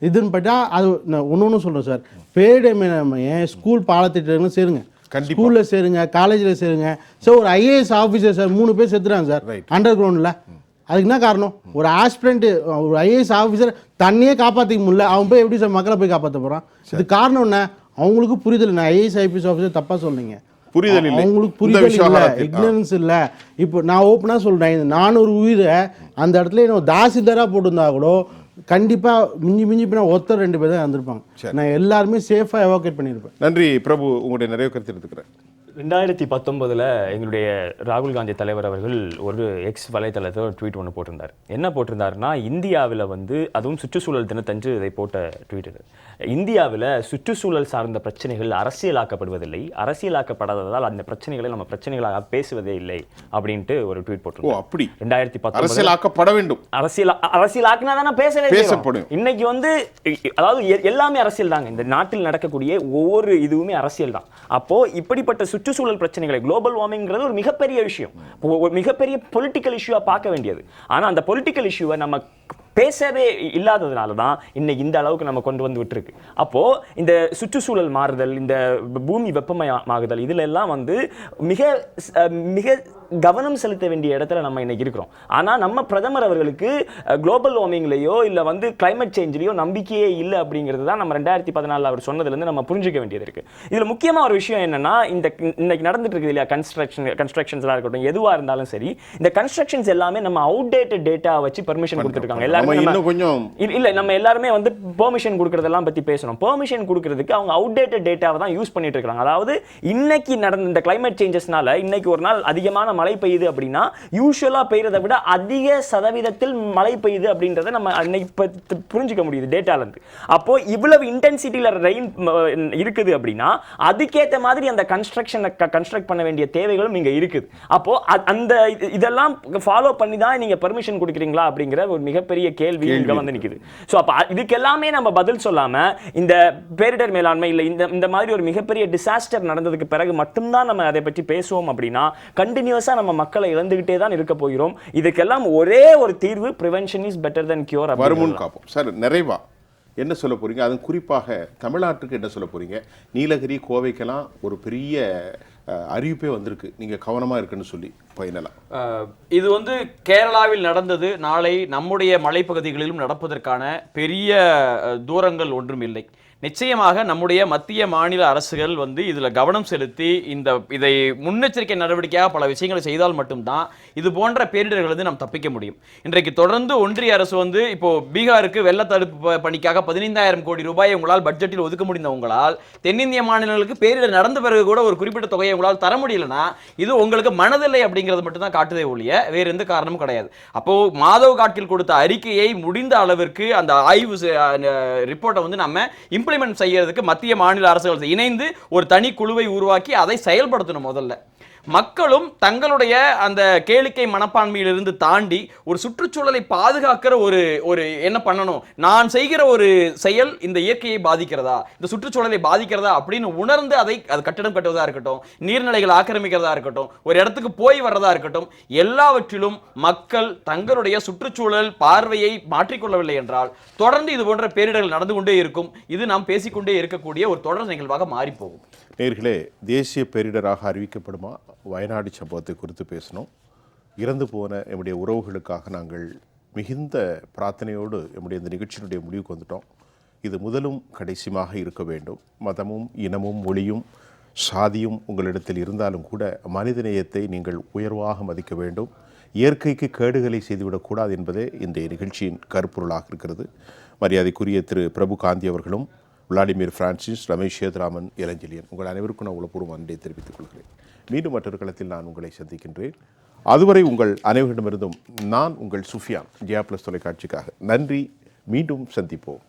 இதுன்னு பார்த்தா அது ஒன்று சொல்கிறேன் சார். பேரிடர் மேலாண்மையை ஸ்கூல் பாடத்திட்டங்களும் சேருங்க, ஸ்கூலில் சேருங்க, காலேஜில் சேருங்க. சார் ஒரு IAS ஆஃபீஸர் சார் 3 பேர் செத்துறாங்க சார் அண்டர் கிரவுண்டில். அதுக்கு என்ன காரணம்? ஒரு ஆஸ்பிரண்ட், ஒரு IAS ஆஃபீஸர் தண்ணியே காப்பாற்றிக்க முடியல, அவன் போய் எப்படி சார் மக்களை போய் காப்பாற்ற போகிறான்? இது காரணம் என்ன? அவங்களுக்கு புரிதல் இல்லை. IAS IPS ஆஃபீஸர் தப்பாக சொன்னீங்க, அவங்களுக்கு புரிதல் இல்லை, இக்னரன்ஸ் இல்லை. இப்போ நான் ஓப்பனாக சொல்கிறேன், இந்த 400 உயிரை அந்த இடத்துல என்ன தாசில்தாராக போட்டிருந்தா கூட கண்டிப்பாக மிஞ்சி போனால் ஒருத்தர் 2 பேர் தான் வந்திருப்பாங்க. நான் எல்லாருமே சேஃபாக எவாக்குவேட் பண்ணியிருப்பேன். நன்றி பிரபு, உங்களுடைய நிறைய கருத்து எடுத்துக்கிறேன். 2019 எங்களுடைய ராகுல் காந்தி தலைவர் அவர்கள் ஒரு எக்ஸ் வலைத்தளத்தில் ஒரு ட்வீட் ஒன்று போட்டிருந்தார். என்ன போட்டிருந்தாருன்னா, இந்தியாவில் வந்து அதுவும் சுற்றுச்சூழல் தினத்தன்று இதை போட்ட ட்வீட் இது. இந்தியாவில் சுற்றுச்சூழல் சார்ந்த பிரச்சனைகள் அரசியலாக்கப்படுவதில்லை, அரசியலாக்கப்படாததால் அந்த பிரச்சனைகளை நம்ம பிரச்சனைகளாக பேசுவதே இல்லை அப்படின்ட்டு ஒரு ட்வீட் போட்டிருந்தோம். அப்படி 2019 அரசியலாக்கப்பட வேண்டும், அரசியலாக்கினா தானே பேசப்படும். இன்னைக்கு வந்து அதாவது எல்லாமே அரசியல் தாங்க. இந்த நாட்டில் நடக்கக்கூடிய ஒவ்வொரு இதுவுமே அரசியல் தான். அப்போ இப்படிப்பட்ட சுற்றுச்சூழல் பிரச்சனைகளை, குளோபல் வார்மிங்கிறது ஒரு மிகப்பெரிய விஷயம், ஒரு மிகப்பெரிய பொலிட்டிக்கல் இஷ்யூவா பார்க்க வேண்டியது. ஆனா அந்த பொலிட்டிக்கல் இஷ்யூவை நம்ம பேசவே இல்லாததுனால தான் இன்னைக்கு இந்த அளவுக்கு நம்ம கொண்டு வந்து விட்டுருக்கு. அப்போ இந்த சுற்றுச்சூழல் மாறுதல், இந்த பூமி வெப்பமயமாகுதல், இதுல எல்லாம் வந்து மிக மிக கவனம் செலுத்த வேண்டிய இடத்துல நம்ம இன்னைக்கு இருக்கிறோம். ஆனா நம்ம பிரதமர் அவர்களுக்கு குளோபல் வார்மிங்லயோ இல்ல வந்து கிளைமேட் சேஞ்சிலையோ நம்பிக்கையே இல்லை அப்படிங்கிறது தான் நம்ம 2014 அவர் சொன்னதுலேருந்து நம்ம புரிஞ்சுக்க வேண்டியது இருக்கு. இதுல முக்கியமா ஒரு விஷயம் என்னன்னா, இந்த இன்னைக்கு நடந்துட்டு இருக்குது இல்லையா, கன்ஸ்ட்ரக்ஷன்ஸா இருக்கட்டும், எதுவா இருந்தாலும் சரி, இந்த கன்ஸ்ட்ரக்ஷன்ஸ் எல்லாமே நம்ம அவுடேட்டட் டேட்டா வச்சு பெர்மிஷன் கொடுத்துருக்காங்க. எல்லாரும் இல்ல, நம்ம எல்லாருமே வந்து பெர்மிஷன் கொடுக்கறதெல்லாம் பத்தி பேசணும். பெர்மிஷன் கொடுக்கிறதுக்கு அவங்க அவுடேட்டட் டேட்டாவை தான் யூஸ் பண்ணிட்டு இருக்காங்க. அதாவது இன்னைக்கு நடந்த இந்த கிளைமேட் சேஞ்சஸ்னால இன்னைக்கு ஒரு நாள் அதிகமான மழை பெய்யுது அப்படின்னா யூசுவலா பெய்யறதை விட அதிக சதவீதத்தில் மழை பெய்யுது அப்படின்றத நம்ம இன்னைக்கு புரிஞ்சுக்க முடியுது டேட்டால இருந்து. அப்போ இவ்வளவு இன்டென்சிட்டியில ரெயின் இருக்குது அப்படின்னா அதுக்கேற்ற மாதிரி அந்த கன்ஸ்ட்ரக்ட் பண்ண வேண்டிய தேவைகளும் இங்க இருக்குது. அப்போ அந்த இதெல்லாம் ஃபாலோ பண்ணி தான் நீங்க பெர்மிஷன் கொடுக்குறீங்களா அப்படிங்கிற ஒரு மிகப்பெரிய கேள்வி இங்க வந்து நிக்குது. சோ அப்ப இதுக்கு எல்லாமே நம்ம பதில் சொல்லாம இந்த பேரிடர் மேலாண்மை இல்ல இந்த மாதிரி ஒரு மிகப்பெரிய டிசாஸ்டர் நடந்ததுக்கு பிறகு மட்டும்தான் நம்ம அதை பற்றி பேசுவோம் அப்படின்னா கண்டினியூஸா நம்ம மக்களை இழந்துகிட்டே தான் இருக்க போகிறோம். இதுக்கெல்லாம் ஒரே ஒரு தீர்வு, prevention is better then cure. வருமுன் காப்போம். சார், நிறைவா என்ன சொல்ல போறீங்க? அதுவும் குறிப்பாக தமிழ்நாட்டுக்கு என்ன சொல்ல போறீங்க? நீலகிரி, கோவைக்கெல்லாம் ஒரு பெரிய அறிவிப்பே வந்திருக்கு, நீங்க கவனமா இருக்குன்னு சொல்லி பயனலாம். இது வந்து கேரளாவில் நடந்தது, நாளை நம்முடைய மலைப்பகுதிகளிலும் நடப்பதற்கான பெரிய தூரங்கள் ஒன்றும் இல்லை. நிச்சயமாக நம்முடைய மத்திய மாநில அரசுகள் வந்து இதில் கவனம் செலுத்தி இதை முன்னெச்சரிக்கை நடவடிக்கையாக பல விஷயங்களை செய்தால் மட்டும்தான் இது போன்ற பேரிடர்கள் வந்து நாம் தப்பிக்க முடியும். இன்றைக்கு தொடர்ந்து ஒன்றிய அரசு வந்து இப்போ பீகாருக்கு வெள்ள தடுப்பு பணிக்காக 15,000 கோடி ரூபாயை உங்களால் பட்ஜெட்டில் ஒதுக்க முடிந்த உங்களால் தென்னிந்திய மாநிலங்களுக்கு பேரிடர் நடந்த பிறகு கூட ஒரு குறிப்பிட்ட தொகையை உங்களால் தர முடியலன்னா இது உங்களுக்கு மனதில்லை அப்படிங்கிறது மட்டும் தான் காட்டுதே ஒழிய வேறு எந்த காரணமும் கிடையாது. அப்போ மாதவ் காட்கில் கொடுத்த அறிக்கையை முடிந்த அளவிற்கு அந்த ஆய்வு ரிப்போர்ட்டை வந்து நம்ம இம்ப்ளிமெண்ட் செய்யறதுக்கு மத்திய மாநில அரசுகள் இணைந்து ஒரு தனி குழுவை உருவாக்கி அதை செயல்படுத்தணும். முதல்ல மக்களும் தங்களுடைய அந்த கேளிக்கை மனப்பான்மையிலிருந்து தாண்டி ஒரு சுற்றுச்சூழலை பாதுகாக்கிற ஒரு என்ன பண்ணணும், நான் செய்கிற ஒரு செயல் இந்த இயற்கையை பாதிக்கிறதா, இந்த சுற்றுச்சூழலை பாதிக்கிறதா அப்படின்னு உணர்ந்து அது கட்டடம் கட்டுவதா இருக்கட்டும், நீர்நிலைகள் ஆக்கிரமிக்கிறதா இருக்கட்டும், ஒரு இடத்துக்கு போய் வர்றதா இருக்கட்டும், எல்லாவற்றிலும் மக்கள் தங்களுடைய சுற்றுச்சூழல் பார்வையை மாற்றிக்கொள்ளவில்லை என்றால் தொடர்ந்து இது போன்ற பேரிடர்கள் நடந்து கொண்டே இருக்கும். இது நாம் பேசிக்கொண்டே இருக்கக்கூடிய ஒரு தொடர் நிகழ்வாக மாறி போகும். நேர்களே, தேசிய பேரிடராக அறிவிக்கப்படுமா வயநாடு சம்பவத்தை குறித்து பேசணும். இறந்து போன நம்முடைய உறவுகளுக்காக நாங்கள் மிகுந்த பிரார்த்தனையோடு நம்முடைய இந்த நிகழ்ச்சியினுடைய முடிவுக்கு வந்துட்டோம். இது முதலும் கடைசியாக இருக்க வேண்டும். மதமும் இனமும் மொழியும் சாதியும் உங்களிடத்தில் இருந்தாலும் கூட மனிதநேயத்தை நீங்கள் உயர்வாக மதிக்க வேண்டும். இயற்கைக்கு கேடுகளை செய்துவிடக்கூடாது என்பதே இன்றைய நிகழ்ச்சியின் கருப்பொருளாக இருக்கிறது. மரியாதைக்குரிய திரு பிரபு காந்தி அவர்களும், விளாடிமிர் பிரான்சிஸ், ரமேஷ் சேதுராமன், இளஞ்செழியன், உங்கள் அனைவருக்கும் நான் உளப்பூர்வ நன்றியை தெரிவித்துக் கொள்கிறேன். மீண்டும் மற்றொரு களத்தில் நான் உங்களை சந்திக்கின்றேன். அதுவரை உங்கள் அனைவரிடமிருந்தும் நான் உங்கள் சுஃபியான், ஜெயா பிளஸ் தொலைக்காட்சிக்காக நன்றி. மீண்டும் சந்திப்போம்.